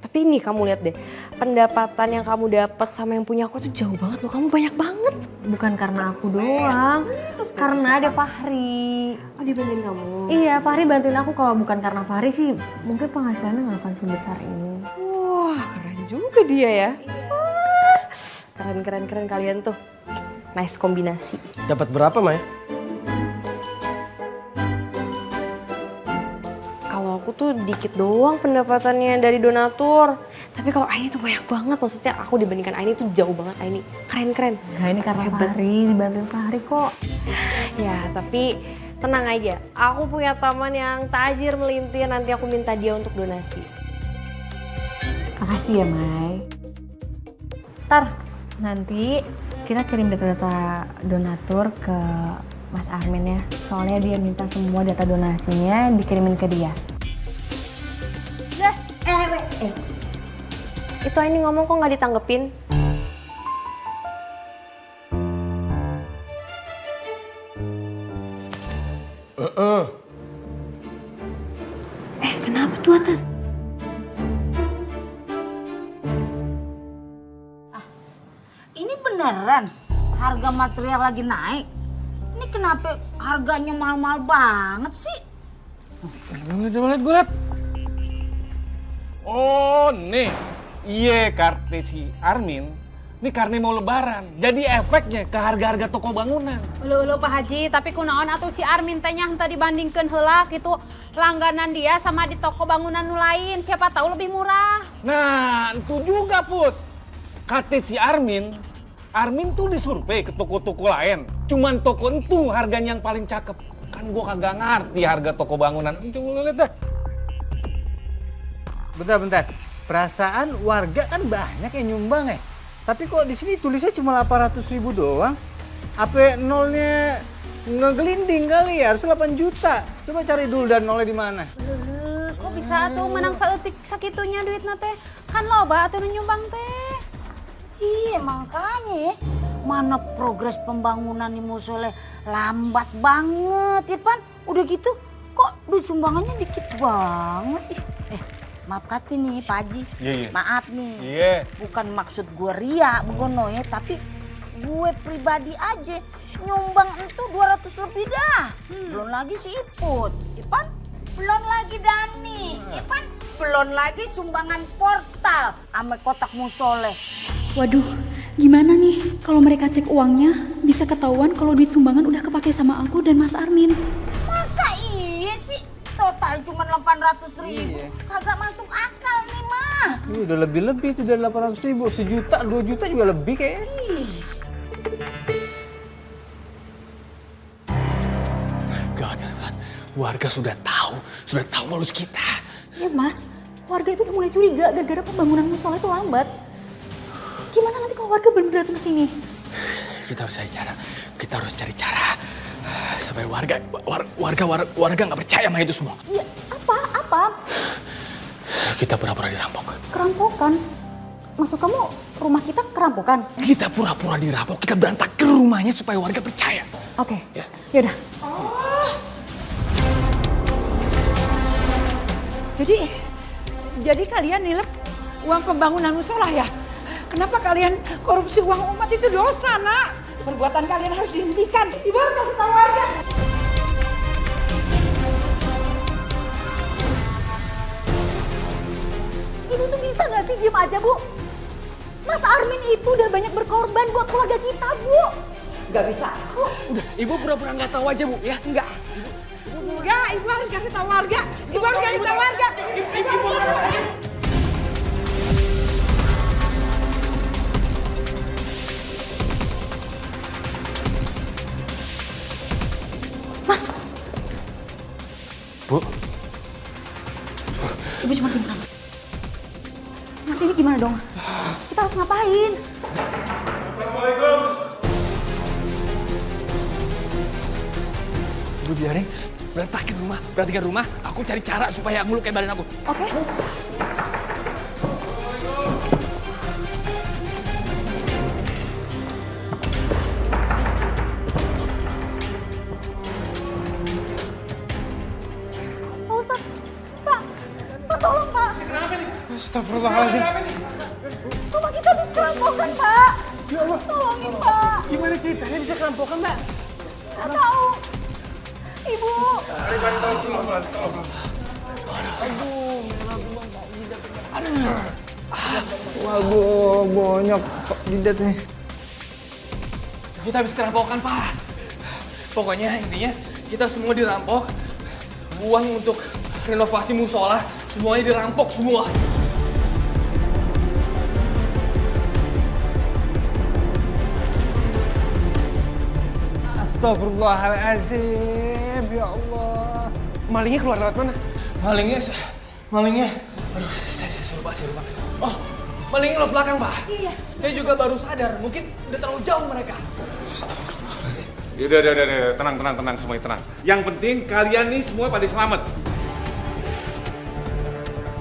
Tapi ini kamu lihat deh, pendapatan yang kamu dapat sama yang punya aku tuh jauh banget loh. Kamu banyak banget. Bukan karena aku doang, karena ada Fahri. Oh, dibantuin kamu? Iya, Fahri bantuin aku. Kalau bukan karena Fahri sih, mungkin penghasilannya nggak akan sebesar ini. Wah, keren juga dia ya. Wah, keren kalian tuh. Nice kombinasi. Dapat berapa, Mai? Kalau aku tuh dikit doang pendapatannya dari donatur. Tapi kalau Aini tuh banyak banget. Maksudnya aku dibandingkan Aini tuh jauh banget. Aini keren. Nah, ini karena Fahri, dibantuin Fahri kok. Ya, tapi tenang aja. Aku punya teman yang tajir melintir. Nanti aku minta dia untuk donasi. Makasih ya, Mai. Ntar, nanti kita kirim data-data donatur ke Mas Armin ya. Soalnya dia minta semua data donasinya dikirimin ke dia. Itu Aini ngomong kok nggak ditanggepin? Kenapa tuh, Ata? Ini beneran harga material lagi naik. Ini kenapa harganya mahal-mahal banget sih? Coba lihat gue lihat. Oh nih, iya karena si Armin, nih karena mau lebaran, jadi efeknya ke harga-harga toko bangunan. Ulu Pak Haji, tapi kunaon atuh si Armin teh nya henteu dibandingkeun heula gitu langganan dia sama di toko bangunan nu lain, siapa tahu lebih murah. Nah, itu juga Put. Kata si Armin tuh disurvei ke toko-toko lain. Cuman toko itu harganya yang paling cakep. Kan gua kagak ngerti harga toko bangunan. Coba lihat dah. Bentar. Perasaan warga kan banyak yang nyumbang ya. Tapi kok di sini tulisnya cuma 800.000 doang? Apa nolnya ngegelinding kali ya? Harus 8 juta. Coba cari dulu dan nolnya di mana. Kok bisa tuh menang saeutik sakitunya duitna teh? Kan loba atuh nu nyumbang teh. Iya makanya mana progres pembangunan di musola lambat banget ya Pan. Udah gitu kok duit sumbangannya dikit banget. Maaf kati nih Pak Haji. Iya. Maaf nih. Iya. Bukan maksud gue ria begono ya, tapi gue pribadi aja nyumbang itu 200 lebih dah. Belum lagi si Iput. Ipan belum lagi Dani. Ipan belum lagi sumbangan portal ame kotak musoleh. Waduh, gimana nih kalau mereka cek uangnya bisa ketahuan kalau duit sumbangan udah kepake sama aku dan Mas Armin. Masa iya sih? Total cuma 800.000. Iya. Kagak masuk akal nih mah. Ini udah lebih-lebih itu dari 800.000. 1 juta, 2 juta juga lebih kayaknya. Gawat. Warga sudah tahu modus kita. Iya Mas, warga itu udah mulai curiga gara-gara pembangunan musola itu lambat. Gimana nanti kalau warga benar-benar datang ke sini? Kita harus cari cara supaya warga nggak percaya sama itu semua. Iya, apa? Kita pura-pura dirampok. Kerampokan? Maksud kamu rumah kita kerampokan? Kita pura-pura dirampok, kita berantak ke rumahnya supaya warga percaya. Oke, yaudah. Jadi kalian nilep uang pembangunan musola ya? Kenapa kalian korupsi uang umat itu dosa, Nak? Perbuatan kalian harus dihentikan. Ibu harus kasih tahu warga. Ibu tuh bisa nggak sih diem aja, Bu? Mas Armin itu udah banyak berkorban buat keluarga kita, Bu. Gak bisa. Udah, Ibu pura-pura nggak tahu aja, Bu, ya? Enggak. Enggak, Ibu harus kasih tahu warga. Ibu harus kasih tahu warga. Bu. Ibu cuma pingsan. Mas, ini gimana dong? Kita harus ngapain? Ibu biarin, berantakin rumah. Aku cari cara supaya ngelukain badan aku. Oke. Pak Ustadz, Pak, tolong Pak. Astagfirullahaladzim. Rumah kita habis kerampokan, Pak. Ya Allah. Tolongin, Pak. Gimana ceritanya bisa kerampokan, Mbak? Nggak tahu. Ibu. Waduh, banyak jidat nih. Kita habis kerampokan, Pak. Pokoknya intinya kita semua dirampok. Uang untuk renovasi musola semuanya dirampok semua. Astagfirullahaladzim, ya Allah. Malingnya keluar lewat mana? Malingnya. Aduh, saya lupa. Oh, malingnya lewat belakang, Pak. Iya. Saya juga baru sadar, mungkin udah terlalu jauh mereka. Astagfirullahaladzim. Udah, tenang semuanya, tenang. Yang penting kalian nih semua pada selamat.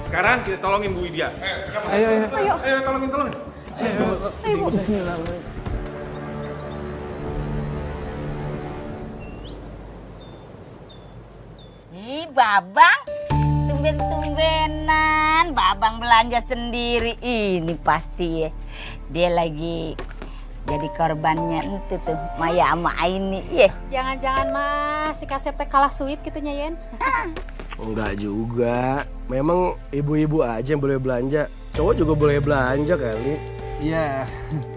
Sekarang kita tolongin Bu Widya. Ayo. Ayo, tolongin. Ayo, Bu. Bismillahirrahmanirrahim. Ih, Babang, tumben-tumbenan Babang belanja sendiri. Ini pasti ya, dia lagi jadi korbannya itu tuh, Maya sama Aini. Iya. Jangan-jangan Mas, si Kasep teh kalah sweet gitu Yen. Enggak juga. Memang ibu-ibu aja yang boleh belanja. Cowok juga boleh belanja kali. Ya,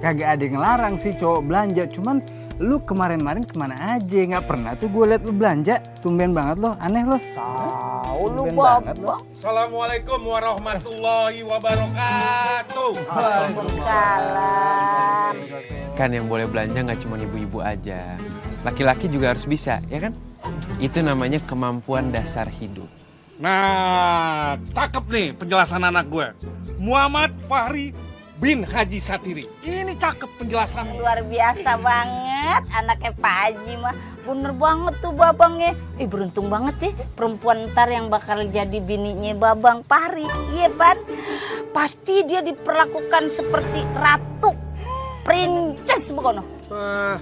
kagak ada yang ngelarang sih cowok belanja. Cuman lu kemarin-kemarin kemana aja? Nggak pernah tuh gue liat lu belanja. Tumben banget lo, aneh lo. Tahu lu, Tumben banget lo. Assalamualaikum warahmatullahi wabarakatuh. Waalaikumsalam. Kan yang boleh belanja nggak cuma ibu-ibu aja. Laki-laki juga harus bisa, ya kan? Itu namanya kemampuan dasar hidup. Nah, cakep nih penjelasan anak gue. Muhammad Fahri bin Haji Satiri. Ini cakep penjelasan. Luar biasa banget anaknya Pak Haji mah. Bener banget tuh Babangnya. Beruntung banget ya perempuan ntar yang bakal jadi bininya Babang Fahri. Iya Pan. Pasti dia diperlakukan seperti ratu. Princess begono. Wah,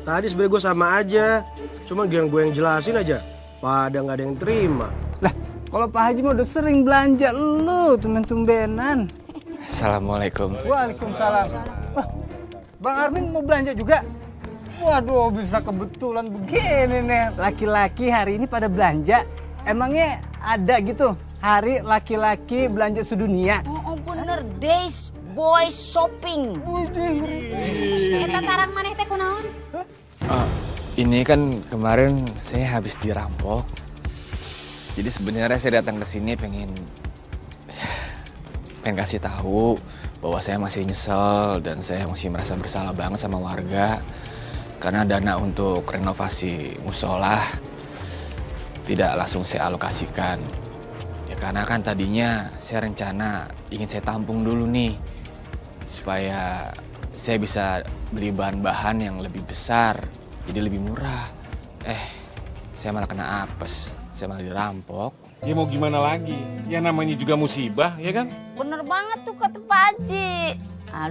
tadi sebenarnya gue sama aja. Cuma gue yang jelasin aja. Pada nggak ada yang terima. Lah, kalau Pak Haji mah udah sering belanja lu, tumben-tumbenan. Assalamualaikum. Waalaikumsalam. Wah, Bang Armin mau belanja juga? Waduh, bisa kebetulan begini nih. Laki-laki hari ini pada belanja. Emangnya ada gitu hari laki-laki belanja sedunia? Oh bener, Days Boys Shopping. Eta tarang maneh teh kunaon? Ini kan kemarin saya habis dirampok. Jadi sebenarnya saya datang ke sini pengen kasih tahu bahwa saya masih nyesel dan saya masih merasa bersalah banget sama warga karena dana untuk renovasi musola tidak langsung saya alokasikan. Ya karena kan tadinya saya rencana ingin saya tampung dulu nih supaya saya bisa beli bahan-bahan yang lebih besar jadi lebih murah. Saya malah kena apes, saya malah dirampok. Ya mau gimana lagi? Ya namanya juga musibah, ya kan? Bener banget tuh kata Pak Haji.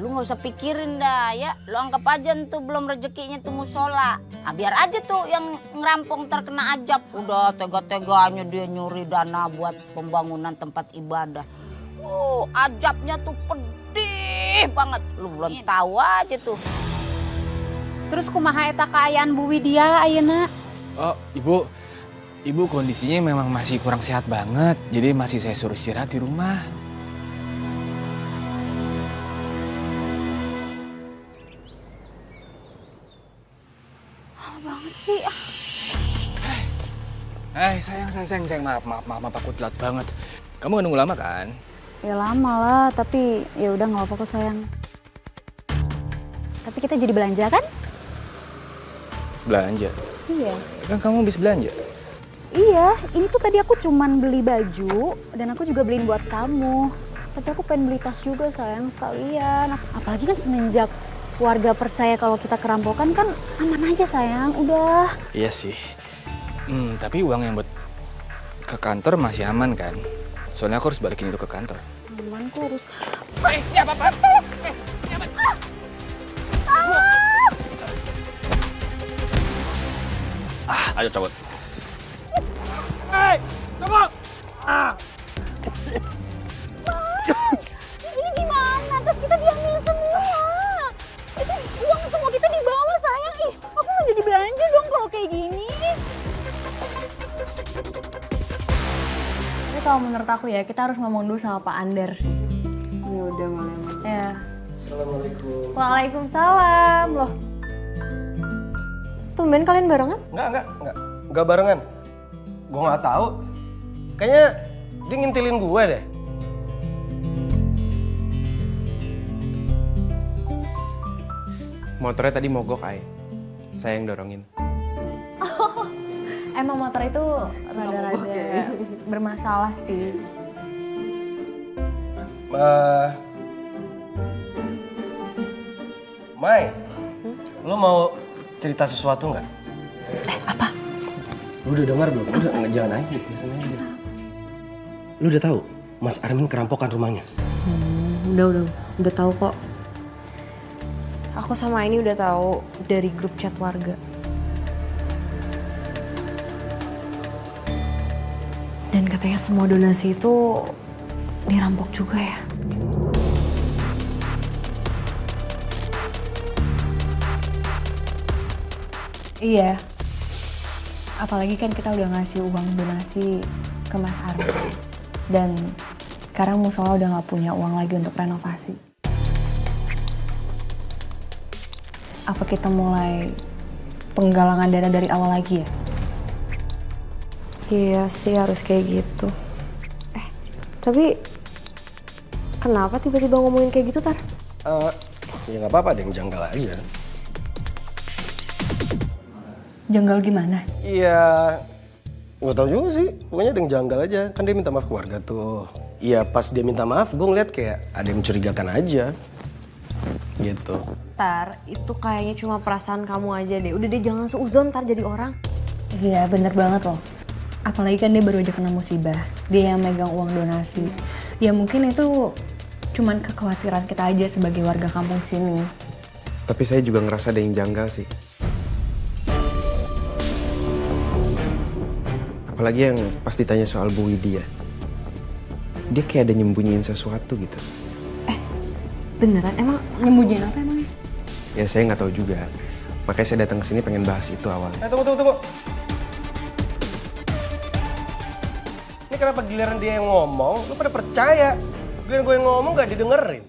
Lu gak usah pikirin dah ya. Lu anggap aja tuh belum rezekinya tuh musola. Biar aja tuh yang ngerampong terkena ajab. Udah tega-teganya dia nyuri dana buat pembangunan tempat ibadah. Ajabnya tuh pedih banget. Lu belum tahu aja tuh. Terus kumaha eta kaayaan Bu Widya ayeuna? Oh, Ibu kondisinya memang masih kurang sehat banget, jadi masih saya suruh istirahat di rumah. Lama banget sih. Sayang, maaf, aku telat banget. Kamu nunggu lama kan? Ya lama lah, tapi ya udah nggak apa-apa kok sayang. Tapi kita jadi belanja kan? Belanja? Iya. Kan kamu habis belanja? Iya, ini tuh tadi aku cuman beli baju dan aku juga beliin buat kamu. Tapi aku pengen beli tas juga sayang sekalian. Apalagi kan semenjak warga percaya kalau kita kerampokan kan aman aja sayang, udah. Iya sih. Tapi uang yang buat ke kantor masih aman kan? Soalnya aku harus balikin itu ke kantor. Aman kok harus. Ya apa-apa. Ayo cabut. Kamu! Ini gimana? Tas kita diambil semua. Itu uang semua kita dibawa sayang. Ih, aku mau jadi belanja dong kalau kayak gini. Tapi kalau menurut aku ya, kita harus ngomong dulu sama Pak Ander sih. Ya udah malam. Ya. Assalamualaikum. Waalaikumsalam. Loh. Tumben kalian barengan? Enggak barengan. Gue nggak tahu. Kayaknya dia ngintilin gue deh. Motornya tadi mogok, Ay. Saya yang dorongin. Emang motor itu rada-rada bermasalah sih. Mai, lo mau cerita sesuatu nggak? Apa? Lu udah dengar belum? Udah, jangan aja. Lu udah tahu Mas Armin kerampokan rumahnya? Udah tahu kok. Aku sama ini udah tahu dari grup chat warga. Dan katanya semua donasi itu dirampok juga ya. Iya. Apalagi kan kita udah ngasih uang donasi ke Mas Armin. Dan sekarang musola udah nggak punya uang lagi untuk renovasi. Apa kita mulai penggalangan dana dari awal lagi ya? Iya sih harus kayak gitu. Tapi kenapa tiba-tiba ngomongin kayak gitu, Tar? Ya nggak apa-apa, ada yang janggal aja. Janggal gimana? Iya, nggak tahu juga sih. Pokoknya ada yang janggal aja. Kan dia minta maaf keluarga tuh. Iya, pas dia minta maaf, gue ngeliat kayak ada yang mencurigakan aja. Gitu. Tar, itu kayaknya cuma perasaan kamu aja deh. Udah deh, jangan seuzon Tar jadi orang. Iya, bener banget loh. Apalagi kan dia baru aja kena musibah. Dia yang megang uang donasi. Ya mungkin itu cuman kekhawatiran kita aja sebagai warga kampung sini. Tapi saya juga ngerasa ada yang janggal sih. Apalagi yang pas ditanya soal Bu Widya. Dia kayak ada nyembunyiin sesuatu gitu. Beneran? Emang nyembunyiin apa emang? Ya saya nggak tahu juga. Makanya saya datang ke sini pengen bahas itu awalnya. Tunggu. Ini kenapa giliran dia yang ngomong, lu pada percaya? Giliran gue yang ngomong gak didengerin.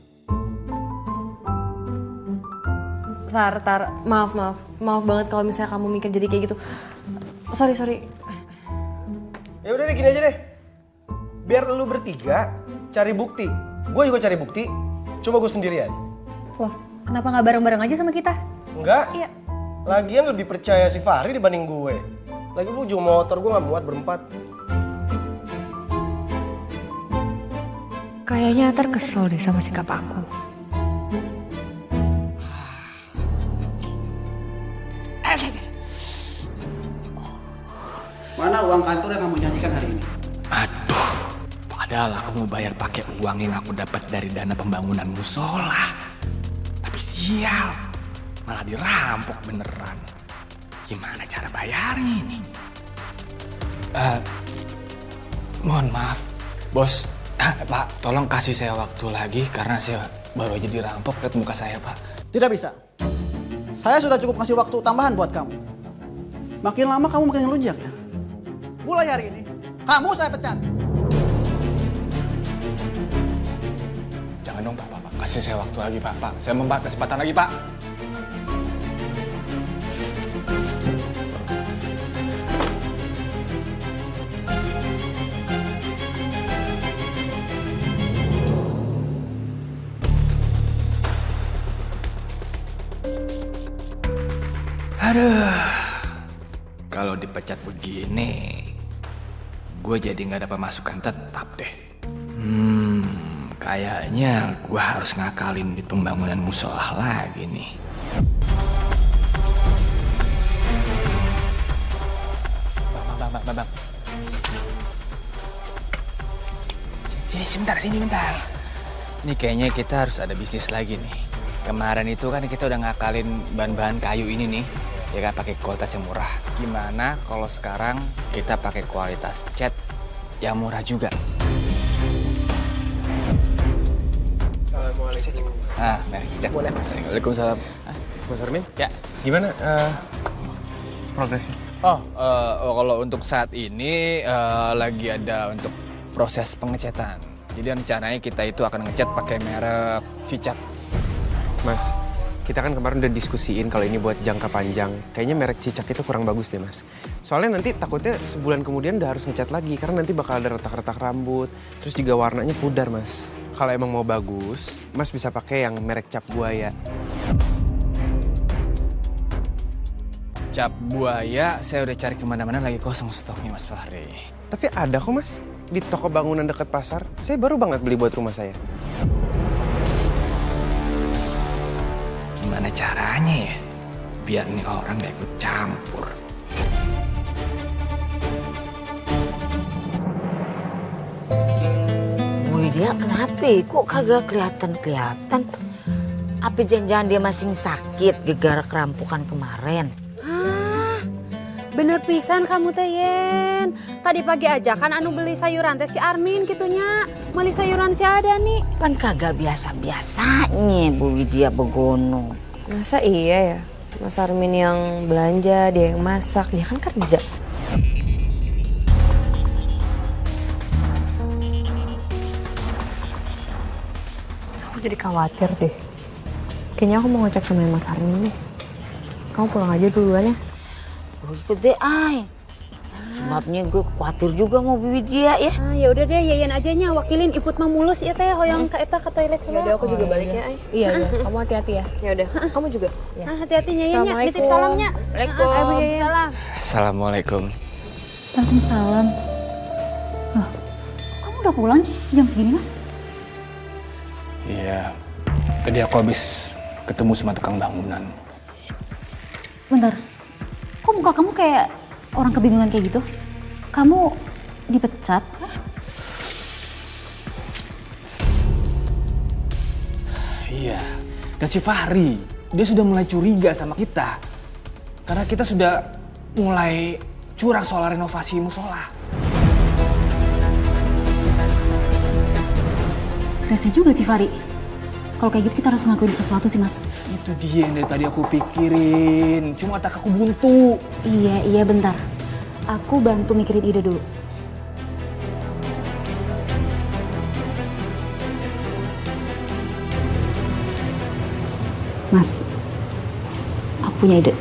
Tar, maaf banget kalau misalnya kamu mikir jadi kayak gitu. Sorry. Ya udah deh, gini aja deh. Biar lu bertiga cari bukti. Gue juga cari bukti. Coba gue sendirian. Loh, kenapa nggak bareng-bareng aja sama kita? Enggak. Iya. Lagian lebih percaya si Fahri dibanding gue. Lagi gue juga motor, gue gak muat berempat. Kayaknya Tar kesel deh sama sikap aku. Mana uang kantor yang kamu janjikan hari ini? Aduh, padahal aku mau bayar pakai uang yang aku dapat dari dana pembangunan musola. Tapi sial, malah dirampok beneran. Gimana cara bayarnya ini? Mohon maaf, bos. Pak, tolong kasih saya waktu lagi karena saya baru aja dirampok. Lihat muka saya, Pak. Tidak bisa. Saya sudah cukup kasih waktu tambahan buat kamu. Makin lama kamu makin ngelunjak ya. Mulai hari ini, kamu saya pecat. Jangan dong, Pak. Kasih saya waktu lagi, Pak. Saya mau kesempatan lagi, Pak. Aduh, kalau dipecat begini, gue jadi nggak dapat masukan tetap deh. Kayaknya gue harus ngakalin di pembangunan musola lagi nih. Bang. Sini, sini bentar. Ini kayaknya kita harus ada bisnis lagi nih. Kemarin itu kan kita udah ngakalin bahan-bahan kayu ini nih, ya kan, pakai kualitas yang murah. Gimana kalau sekarang kita pakai kualitas cat yang murah juga? Assalamualaikum. Mari cicak. Waalaikumsalam. Mas Armin? Ya. Gimana progresnya? Kalau untuk saat ini lagi ada untuk proses pengecatan. Jadi rencananya kita itu akan ngecat pakai merek Cicak. Mas, kita kan kemarin udah diskusiin kalau ini buat jangka panjang. Kayaknya merek Cicak itu kurang bagus deh, Mas. Soalnya nanti takutnya sebulan kemudian udah harus ngecat lagi karena nanti bakal ada retak-retak rambut, terus juga warnanya pudar, Mas. Kalau emang mau bagus, Mas bisa pakai yang merek Cap Buaya. Cap Buaya saya udah cari kemana-mana, lagi kosong stoknya, Mas Fahri. Tapi ada kok, Mas. Di toko bangunan dekat pasar. Saya baru banget beli buat rumah saya. Gimana caranya ya? Biar nih orang gak ikut campur. Dia kenapa? Kok kagak kelihatan? Apa jangan-jangan dia masih sakit gegara kerampukan kemarin? Bener pisan kamu teh Yen. Tadi pagi aja kan anu beli sayuran teh si Armin gitunya. Beli sayuran si ada nih. Kan kagak biasa-biasanya Bu Widya begono. Masa iya ya? Mas Armin yang belanja, dia yang masak, dia kan kerja. Aku jadi khawatir deh. Kayaknya aku mau ngecek sama Mas Armin nih. Kamu pulang aja duluan ya. Ikut deh, ay. Sebabnya gue khawatir juga mau Bu Widya ya. Ya udah deh, Yayan aja nya wakilin iput mah mulus ya teh hoyong ka eta ke toilet heula. Udah aku juga balik ya, Ay. Iya. Kamu hati-hati ya. Ya udah, kamu juga. Hati-hati Yayan nya, nitip salamnya. Waalaikumsalam. Salam. Assalamualaikum. Waalaikumsalam. Loh, kamu udah pulang jam segini, Mas? Iya. Tadi aku habis ketemu sama tukang bangunan. Bentar. Kok muka kamu kayak orang kebingungan kayak gitu? Kamu dipecat? Iya. Dan si Fahri, dia sudah mulai curiga sama kita. Karena kita sudah mulai curang soal renovasi musola. Rese juga sih Fahri. Kalau kayak gitu kita harus ngelakuin sesuatu sih, Mas. Itu dia yang dari tadi aku pikirin. Cuma otak aku buntu. Iya, bentar. Aku bantu mikirin ide dulu. Mas, aku punya ide.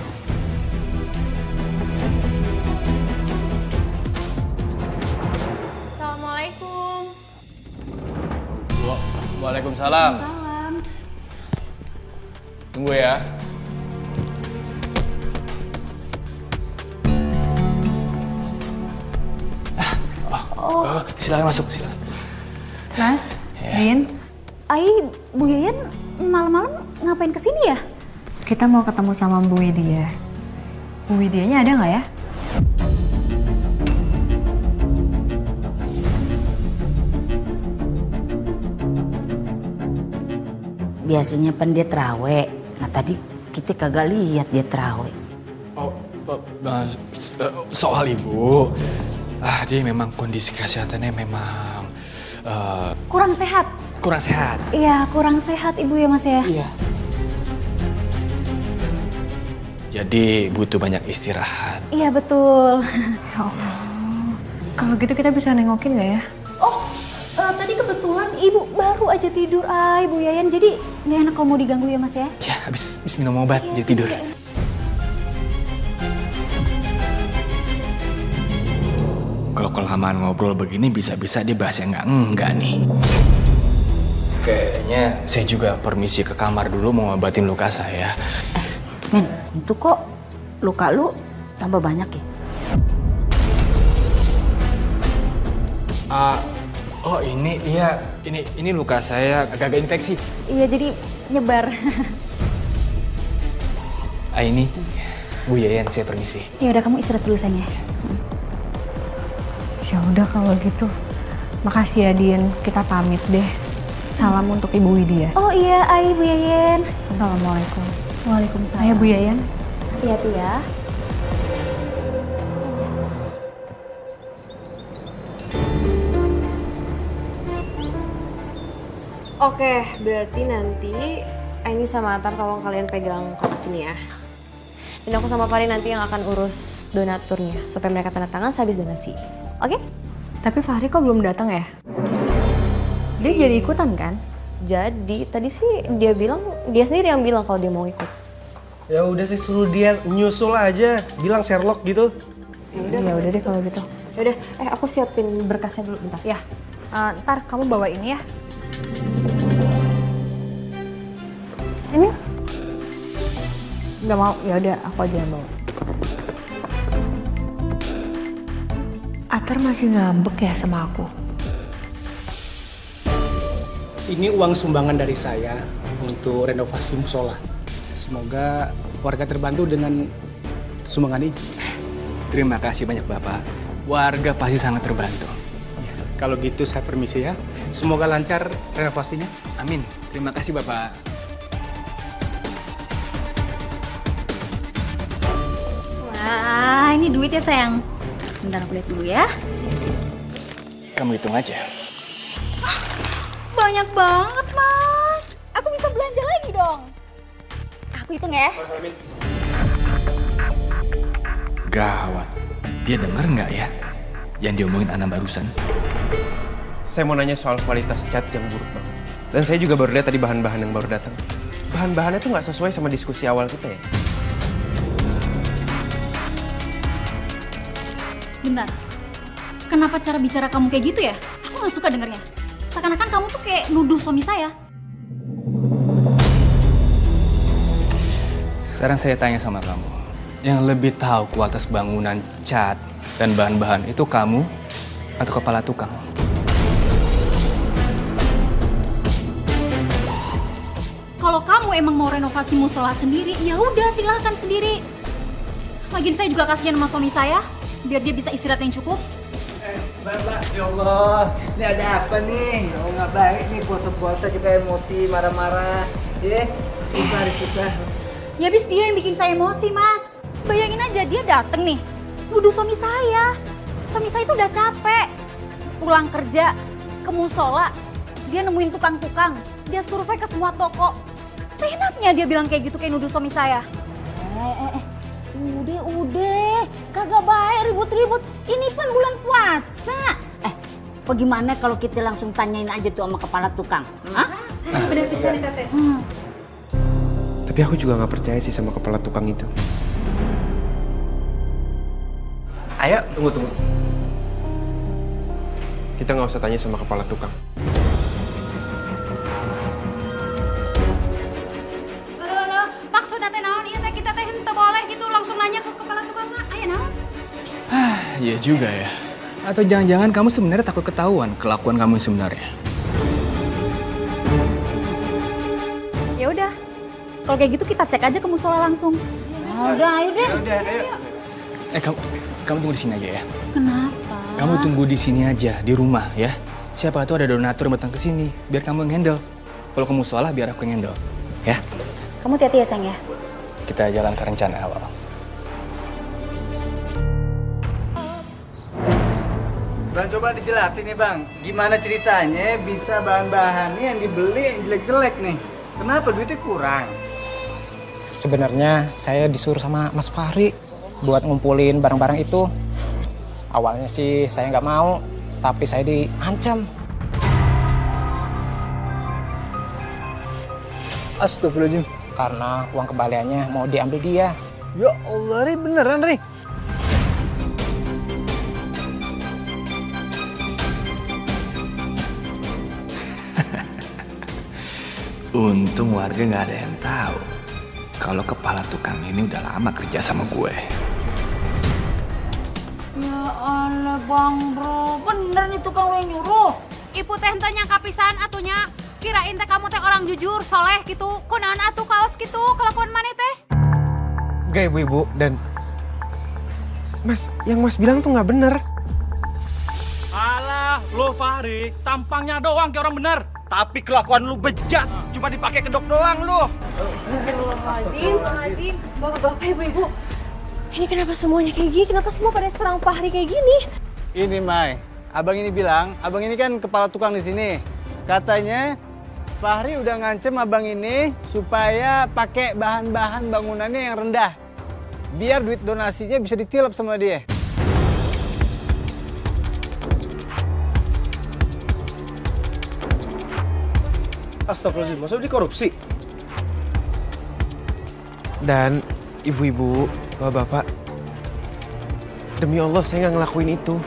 Assalamualaikum. Waalaikumsalam. Tunggu ya. Silakan masuk, silakan. Mas, Din. Bu Yayan malam-malam ngapain kesini ya? Kita mau ketemu sama Bu Widya. Bu Widyanya ada nggak ya? Biasanya pan dia terawih. Nah tadi kita kagak lihat dia terawih. Soal ibu, dia memang kondisi kesehatannya memang Kurang sehat. kurang sehat. Iya, kurang sehat Ibu ya, Mas ya? Iya. Jadi butuh banyak istirahat. Iya, betul. Ya Allah. Kalau gitu kita bisa nengokin nggak ya? Tadi kebetulan Ibu baru aja tidur, Bu Yayan. Jadi nggak enak kalau mau diganggu ya, Mas ya? Ya, habis minum obat dia tidur. Kalau kelamaan ngobrol begini bisa-bisa dia bahas yang enggak nih. Kayaknya saya juga permisi ke kamar dulu mau ngobatin luka saya. Men, itu kok luka lu tambah banyak ya? Oh ini, iya, ini luka saya agak-agak infeksi. Iya, jadi nyebar. Ini Bu Yayan, saya permisi. Ya udah, kamu istirahat dulu sayang ya. Ya udah kalau gitu. Makasih ya Din, kita pamit deh. Salam untuk Ibu Widya. Oh iya, Ai Bu Yayan. Assalamualaikum. Waalaikumsalam. Ayo Bu Yayan. Hati-hati ya. Oke, berarti nanti Aini sama Atar tolong kalian pegang kotak ini ya. Dan aku sama Fari nanti yang akan urus donaturnya supaya mereka tanda tangan sehabis donasi. Oke? Tapi Fahri kok belum datang ya? Dia jadi ikutan kan? Jadi, tadi sih dia sendiri yang bilang kalau dia mau ikut. Ya udah sih suruh dia nyusul aja, bilang Sherlock gitu. Ya udah deh kalau gitu. Yaudah, aku siapin berkasnya dulu bentar. Ya, ntar kamu bawa ini ya. Ini? Nggak mau, ya udah aku aja yang bawa. Atar masih ngambek ya sama aku. Ini uang sumbangan dari saya untuk renovasi musola. Semoga warga terbantu dengan sumbangan ini. Terima kasih banyak Bapak. Warga pasti sangat terbantu. Ya, kalau gitu saya permisi ya. Semoga lancar renovasinya. Amin. Terima kasih Bapak. Wah, ini duit ya sayang. Bentar aku lihat dulu ya. Kamu hitung aja. Banyak banget, Mas. Aku bisa belanja lagi dong. Aku hitung ya. Gawat. Dia denger nggak ya yang diomongin Ana barusan? Saya mau nanya soal kualitas cat yang buruk banget. Dan saya juga baru lihat tadi bahan-bahan yang baru datang. Bahan-bahannya tuh nggak sesuai sama diskusi awal kita ya. Bentar. Kenapa cara bicara kamu kayak gitu ya? Aku nggak suka dengernya. Seakan-akan kamu tuh kayak nuduh suami saya. Sekarang saya tanya sama kamu. Yang lebih tahu kualitas bangunan, cat, dan bahan-bahan itu kamu atau kepala tukang? Kalau kamu emang mau renovasi musola sendiri, ya udah silakan sendiri. Lagian saya juga kasihan sama suami saya, biar dia bisa istirahat yang cukup. Mbak, ya Allah, ini ada apa nih? Oh nggak baik nih puasa-puasa kita emosi, marah-marah. Istighfar. Ya abis dia yang bikin saya emosi, Mas. Bayangin aja dia dateng nih, nuduh suami saya. Suami saya itu udah capek. Pulang kerja, ke musola, dia nemuin tukang-tukang. Dia survei ke semua toko. Seenaknya dia bilang kayak gitu, kayak nuduh suami saya. Udah, kagak baik ribut-ribut. Ini kan bulan puasa. Bagaimana kalau kita langsung tanyain aja tuh sama kepala tukang? Hah? Bener bisa nih Tete. Tapi aku juga nggak percaya sih sama kepala tukang itu. Ayo, tunggu. Kita nggak usah tanya sama kepala tukang. Halo, maksudnya teh naon ieu teh kita teh henteu boleh gitu langsung nanya ke kepala tukang mah. Aya naon? Iya juga ya. Atau jangan-jangan kamu sebenarnya takut ketahuan kelakuan kamu sebenarnya? Ya udah, kalau kayak gitu kita cek aja ke musola langsung. Udah, ayo deh. Kamu tunggu di sini aja ya. Kenapa? Kamu tunggu di sini aja, di rumah ya. Siapa tahu ada donatur yang datang ke sini, biar kamu yang handle. Kalau kamu salah, biar aku yang handle. Ya? Kamu hati-hati ya sayang ya. Kita jalan ke rencana awal. Bang, coba dijelasin nih Bang, gimana ceritanya bisa bahan-bahannya yang dibeli yang jelek-jelek nih? Kenapa duitnya kurang? Sebenarnya saya disuruh sama Mas Fahri buat ngumpulin barang-barang itu. Awalnya sih saya nggak mau, tapi saya diancam. Astagfirullahaladzim. Karena uang kembaliannya mau diambil dia. Ya Allah, Ri, beneran Ri? Untung warga nggak ada yang tahu kalau kepala tukang ini udah lama kerja sama gue. Ya Allah, Bang Bro, bener nih tukang lo yang nyuruh. Ibu teh henteu nyangka pisan atunya. Kirain teh kamu teh orang jujur, soleh gitu. Kunaon atuh kaos gitu kelakuan maneh teh? Enggak ibu-ibu, dan Mas, yang Mas bilang tuh nggak bener. Alah, lo Fahri, tampangnya doang kayak orang bener. Tapi kelakuan lu bejat, cuma dipakai kedok doang lu. Astagfirullahaladzim, bapak-bapak, ibu-ibu. Ini kenapa semuanya kayak gini? Kenapa semua pada serang Fahri kayak gini? Ini Mai, abang ini bilang, abang ini kan kepala tukang di sini. Katanya Fahri udah ngancem abang ini supaya pakai bahan-bahan bangunannya yang rendah. Biar duit donasinya bisa ditilap sama dia. Astagfirullahaladzim, maksudnya dikorupsi? Dan ibu-ibu, bapak-bapak, demi Allah saya nggak ngelakuin itu.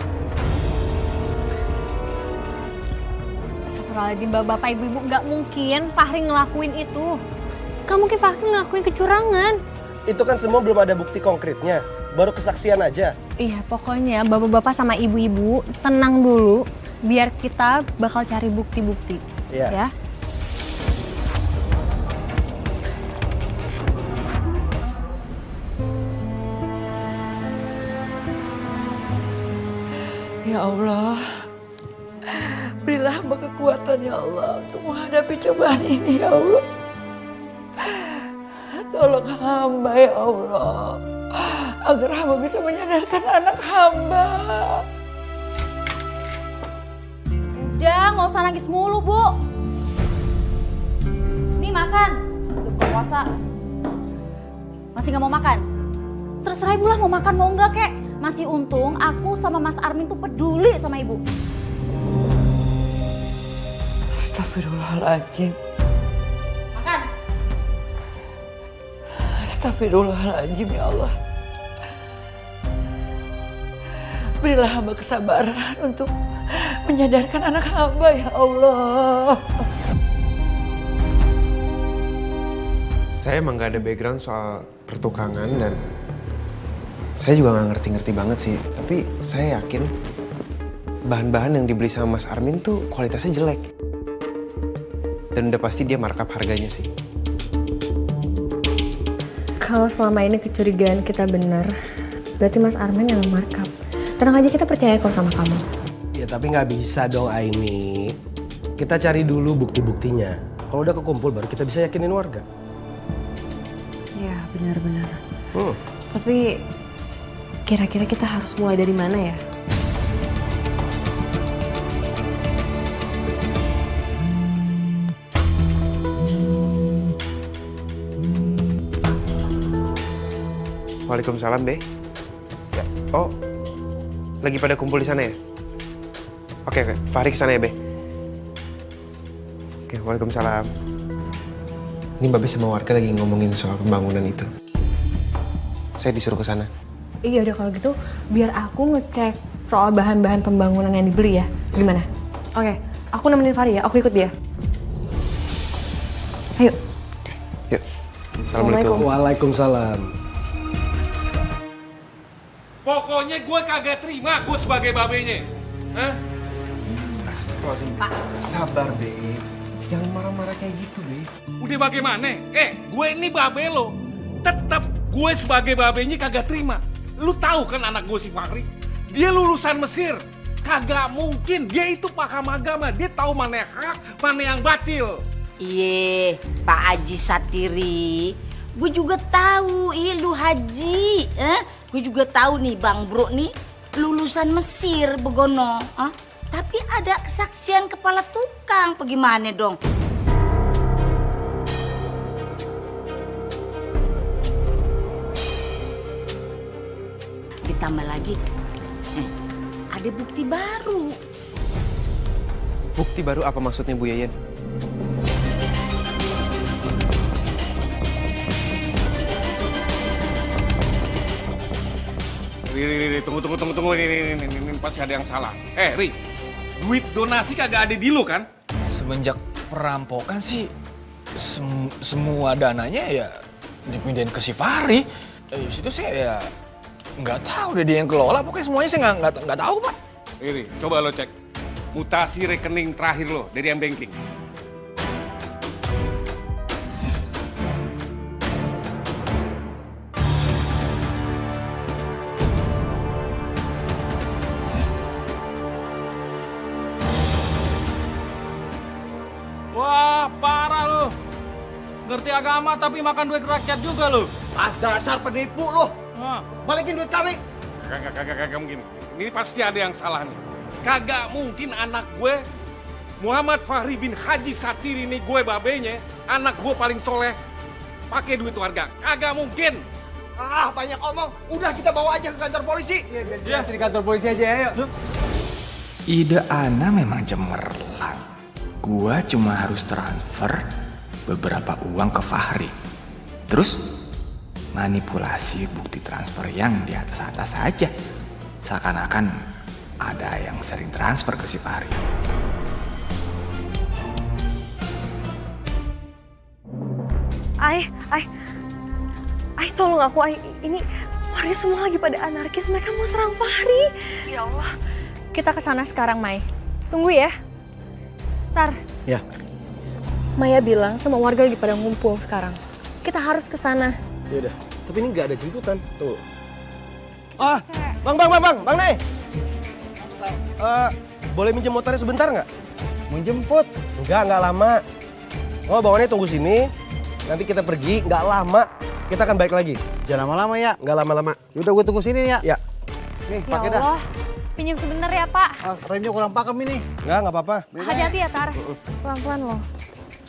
Astagfirullahaladzim, bapak-bapak, ibu-ibu, nggak mungkin Fahri ngelakuin itu. Nggak mungkin Fahri ngelakuin kecurangan. Itu kan semua belum ada bukti konkretnya, baru kesaksian aja. Iya, pokoknya bapak-bapak sama ibu-ibu tenang dulu, biar kita bakal cari bukti-bukti. Iya. Ya. Ya Allah, berilah hamba kekuatan ya Allah untuk menghadapi cobaan ini ya Allah. Tolong hamba ya Allah, agar hamba bisa menyadarkan anak hamba. Udah, nggak usah nangis mulu, Bu. Nih makan, udah buka puasa. Masih nggak mau makan? Terserah Ibu lah mau makan mau enggak kek. Masih untung aku sama Mas Armin tuh peduli sama Ibu. Astagfirullahaladzim. Makan. Astagfirullahaladzim ya Allah. Berilah hamba kesabaran untuk menyadarkan anak hamba ya Allah. Saya emang nggak ada background soal pertukangan dan saya juga nggak ngerti-ngerti banget sih. Tapi saya yakin bahan-bahan yang dibeli sama Mas Armin tuh kualitasnya jelek. Dan udah pasti dia markup harganya sih. Kalau selama ini kecurigaan kita benar, berarti Mas Armin yang markup. Tenang aja, kita percaya kok sama kamu. Ya tapi nggak bisa dong Aini. Kita cari dulu bukti-buktinya. Kalau udah kekumpul baru kita bisa yakinin warga. Ya, benar-benar. Tapi kira-kira kita harus mulai dari mana ya? Waalaikumsalam, Be. Ya. Oh, lagi pada kumpul di sana ya? Oke, Fahri kesana ya, Be. Oke, waalaikumsalam. Ini Mbak Be sama warga lagi ngomongin soal pembangunan itu. Saya disuruh ke sana. Iya udah kalau gitu, biar aku ngecek soal bahan-bahan pembangunan yang dibeli ya. Gimana? Oke, aku nemenin Fahri ya, aku ikut dia. Ayo. Yuk. Assalamualaikum. Waalaikumsalam. Pokoknya gue kagak terima gue sebagai babenya. Hah? Pak, sabar, Be. Jangan marah-marah kayak gitu, Be. Udah bagaimana? Gue ini babe lo. Tetap gue sebagai babenya kagak terima. Lu tahu kan anak gue si Fahri? Dia lulusan Mesir. Kagak mungkin. Dia itu paham agama. Dia tahu mana yang hak, mana yang batil. Iye, Pak Haji Satiri. Gue juga tahu, iya lu Haji. Gue juga tahu nih Bang Bro nih lulusan Mesir begono. Tapi ada kesaksian kepala tukang. Bagaimana dong? Ditambah lagi, ada bukti baru. Bukti baru apa maksudnya, Bu Yayan? Ri, tunggu. Ini pasti ada yang salah. Ri, duit donasi kagak ada di lu kan? Semenjak perampokan sih, semua dananya ya dipindahin ke si Fahri. Situ saya ya nggak tahu deh dia yang kelola. Pokoknya semuanya saya nggak tahu, Pak. Ini, coba lo cek. Mutasi rekening terakhir lo dari M-Banking. Wah, parah lu. Ngerti agama tapi makan duit rakyat juga lu. Dasar penipu lo. Balikin duit kami. Kagak mungkin. Ini pasti ada yang salah nih. Kagak mungkin anak gue, Muhammad Fahri bin Haji Satiri nih, gue babenya, anak gue paling soleh, pakai duit warga. Kagak mungkin. Ah, banyak omong. Udah kita bawa aja ke kantor polisi. Iya, di kantor polisi aja, ayo. Ide Ana memang cemerlang. Gua cuma harus transfer beberapa uang ke Fahri. Terus manipulasi bukti transfer yang di atas-atas saja. Seakan-akan ada yang sering transfer ke si Fahri. Ay, tolong aku, Ay. Ini warga semua lagi pada anarkis, mereka mau serang Fahri. Ya Allah. Kita ke sana sekarang, Mai. Tunggu ya. Tar. Ya. Maya bilang semua warga lagi pada ngumpul sekarang. Kita harus ke sana. Ya udah, tapi ini nggak ada jemputan. Tuh. Ah, Bang Nih. Boleh minjem motornya sebentar nggak? Menjemput? Nggak lama. Oh, bawaannya tunggu sini. Nanti kita pergi, nggak lama. Kita akan balik lagi. Jangan lama-lama ya. Nggak lama-lama. Yaudah gue tunggu sini ya. Ya. Nih, Ya pakai dah. Allah, pinjam sebentar ya, Pak. Remnya kurang pakem ini. Nggak apa-apa. Hati-hati ya, Tar. Pelan-pelan loh.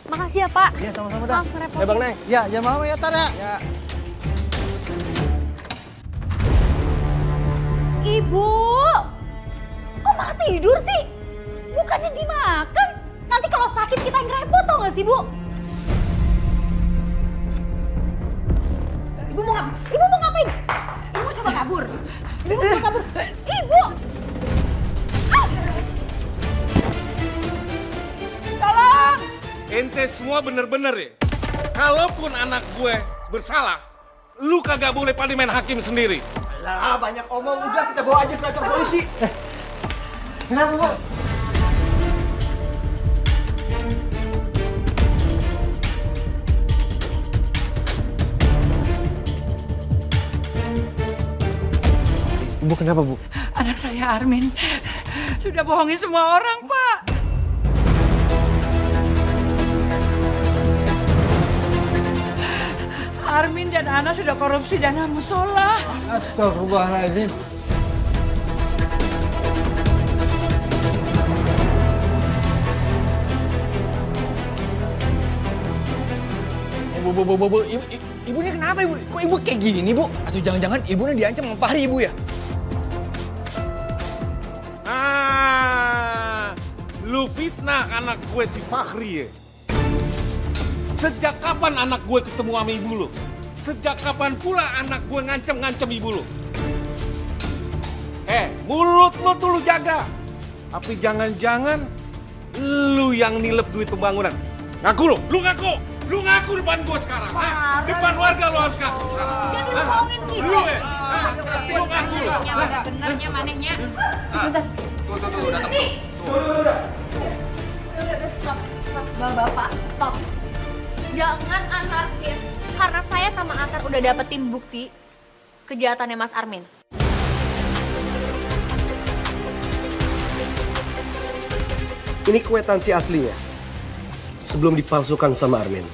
Makasih ya, Pak. Iya, sama-sama dah. Maaf, ngerepotin. Ya, Bang Neng. Ya, jangan lama ya, Tar ya. Ya. Ibu, kok malah tidur sih? Bukannya dimakan? Nanti kalau sakit kita yang repot tau gak sih, Bu? Ibu mau ngapain? Ibu mau coba kabur? Ibu mau coba kabur? Ibu! Ah! Tolong! Ente semua bener-bener ya. Kalaupun anak gue bersalah, lu kagak boleh pada main hakim sendiri. Lah, banyak omong. Udah kita bawa aja ke kantor polisi. Kenapa, Bu? Bu, kenapa, Bu? Anak saya Armin sudah bohongin semua orang, Pak. Armin dan Ana sudah korupsi dana musola. Astagfirullahaladzim. Bu, ibu ini kenapa ibu? Kok ibu kayak gini, Bu? Atau jangan-jangan ibu ini diancam sama Fahri, ibu ya? Lu fitnah anak gue si Fahri ya. Sejak kapan anak gue ketemu sama ibu lu? Sejak kapan pula anak gue ngancem-ngancem ibu lu? Mulut lu tuh lu jaga. Tapi jangan-jangan lu yang nilep duit pembangunan. Ngaku lu ngaku. Lu ngaku depan gue sekarang. Depan warga lu harus ngaku sekarang. Jangan dibohongin kita. Lu ngaku lu. Benernya manehnya. Sebentar. Tuh, datang tuh. Stop. Bapak, stop. Jangan anarkis. Karena saya sama Atar udah dapetin bukti kejahatannya Mas Armin. Ini kwitansi aslinya. Sebelum dipalsukan sama Armin.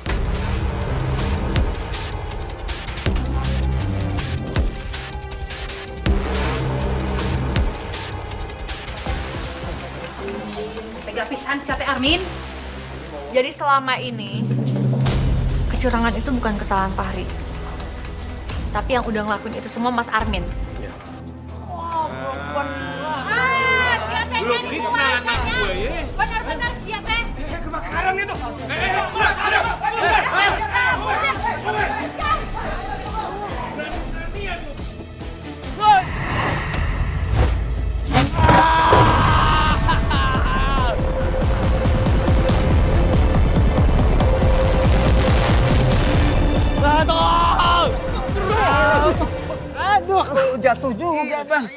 Tega pisan siapa Armin? Jadi selama ini kecurangan itu bukan kesalahan Fahri. Tapi yang udah ngelakuin itu semua Mas Armin. Siapa yang jadi keluarganya? Benar-benar siapa? Kebakaran itu. Aduh, aku jatuh juga, Bang.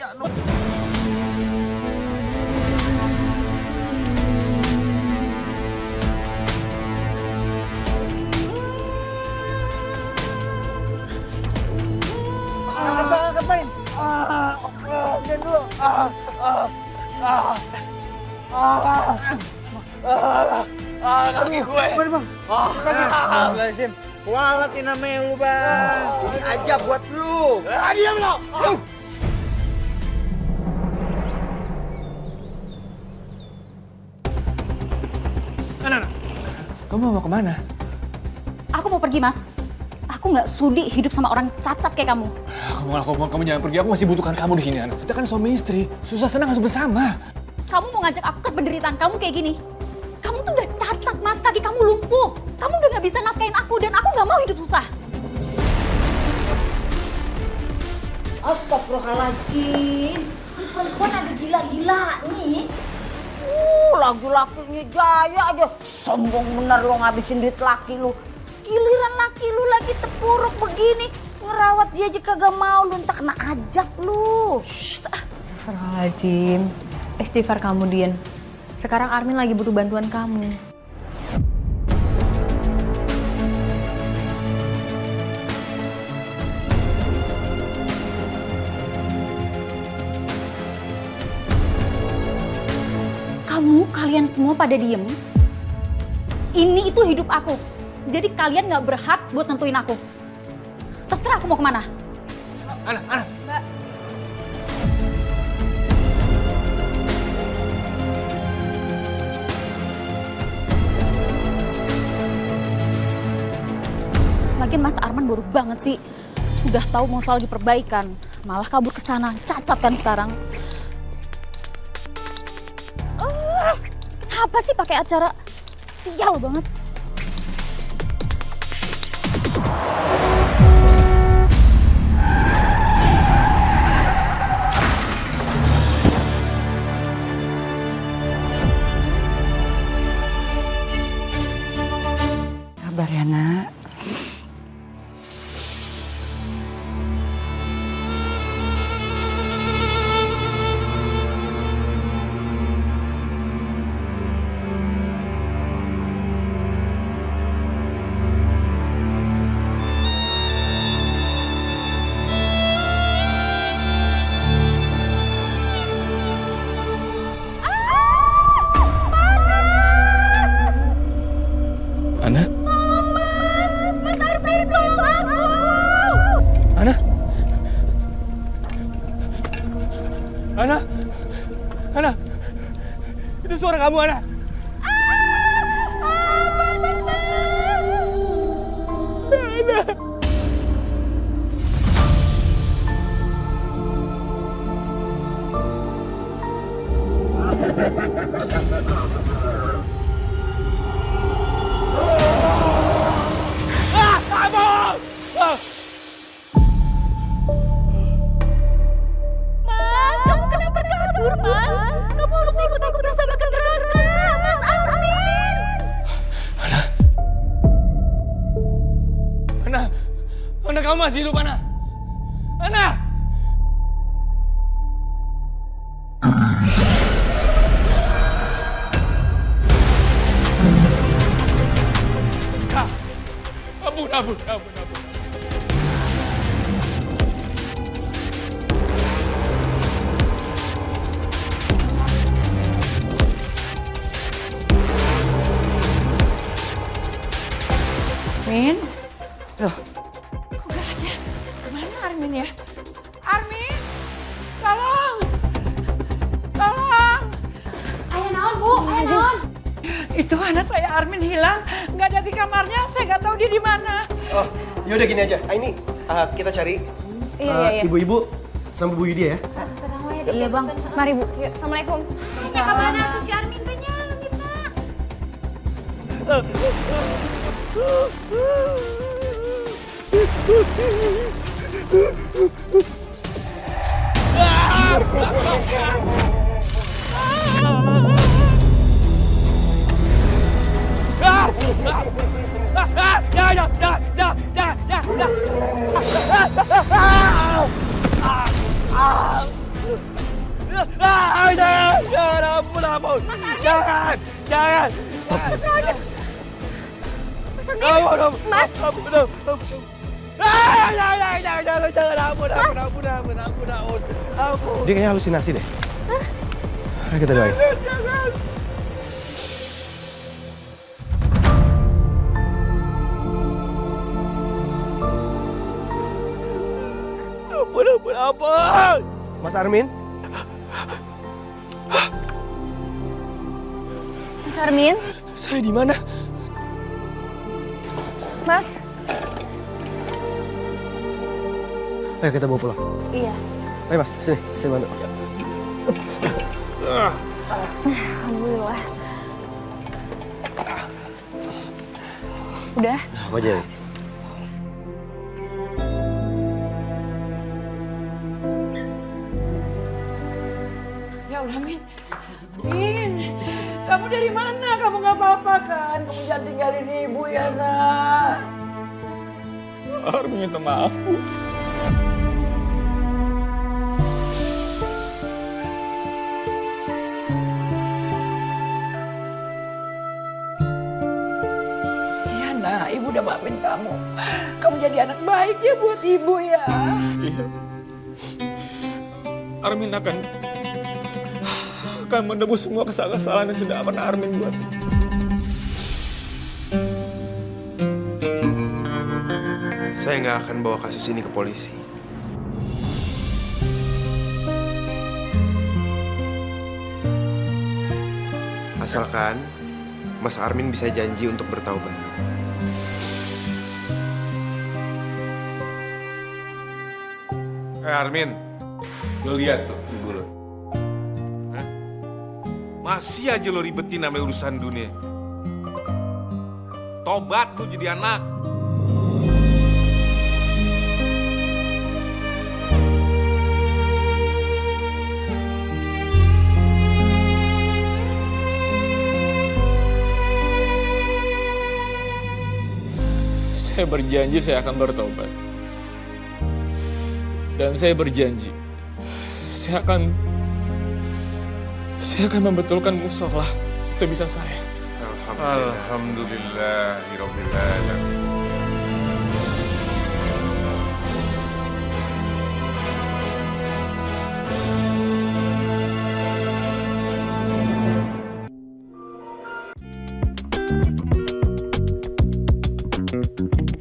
Kaki gue. Mana bang? Astagfirullahaladzim. Kualat ini namanya lu bang. Ini aja buat lu. Diam lo. Ana, kamu mau kemana? Aku mau pergi, Mas. Aku nggak sudi hidup sama orang cacat kayak kamu. Kamu jangan pergi. Aku masih butuhkan kamu di sini, Ana. Kita kan suami istri. Susah senang harus bersama. Kamu mau ngajak aku ke penderitaan kamu kayak gini? Kamu tuh udah cacat, Mas. Kaki kamu lumpuh. Kamu udah nggak bisa nafkain aku dan aku nggak mau hidup susah. Astagfirullahaladzim. Perempuan ada gila-gila nih. Laki-lakinya Jaya aja. Sombong bener lo ngabisin duit laki lu. Giliran laki lu lagi tepuruk begini. Ngerawat dia aja kagak mau lu, entah kena ajak lu. Astagfirullahaladzim. Istighfar kamu, Din. Sekarang Armin lagi butuh bantuan kamu. Kalian semua pada diem. Ini itu hidup aku. Jadi kalian nggak berhak buat nentuin aku. Terserah aku mau kemana. Ana. Mbak. Lagian Mas Arman bodoh banget sih. Udah tahu mau soal lagi perbaikan, malah kabur ke sana. Cacat kan sekarang. Kenapa sih pakai acara? Sial banget. Kabar ya, Nak. Ana? Tolong Mas! Mas Armin tolong aku! Ana? Ana? Ana? Itu suara kamu, Ana? Ana? Mas, kamu kenapa kabur, Mas? Kamu harus ikut aku bersama ke neraka, Mas Armin! Ana, kamu masih hidup, Ana? Ana! Ampun. Min? Loh, kok gak ada? Kemana Armin ya? Armin! Tolong! Tolong! Ayah naon, Bu? Ayah naon? Itu anak saya Armin hilang, nggak ada di kamarnya, saya nggak tahu dia di mana. Oh, yaudah gini aja. Ini kita cari ibu-ibu sama Bu Yudi ya. Iya Bang. Mari Bu. Yuk, Assalamualaikum. Ya kemana tuh si Armin tanya, lu kita? Jangan. Dia kayaknya halusinasi deh. Ayo kita doain. ampun. Mas Armin? Mas Armin? Saya di mana? Mas? Ayo kita bawa pulang. Iya. Ayo mas, sini, saya bantu. Alhamdulillah. Udah? Apa aja? Ya Allah, Min. Min, kamu dari mana? Kamu nggak apa-apa kan? Kamu jangan tinggalin ibu ya, nak. Armin minta maaf, Bu. Iya, nak. Ibu udah maafin kamu. Kamu jadi anak baik ya buat ibu ya. Iya. Armin akan menebus semua kesalahan-kesalahan yang sudah pernah Armin buat. Saya nggak akan bawa kasus ini ke polisi. Asalkan Mas Armin bisa janji untuk bertaubat. Armin, lo lihat tuh ibu lo. Hah? Masih aja lo ribetin namanya urusan dunia. Tobat tuh jadi anak. Saya berjanji saya akan bertobat. Dan saya berjanji saya akan membetulkan musola sebisa saya. Alhamdulillahirabbil alamin. Thank you.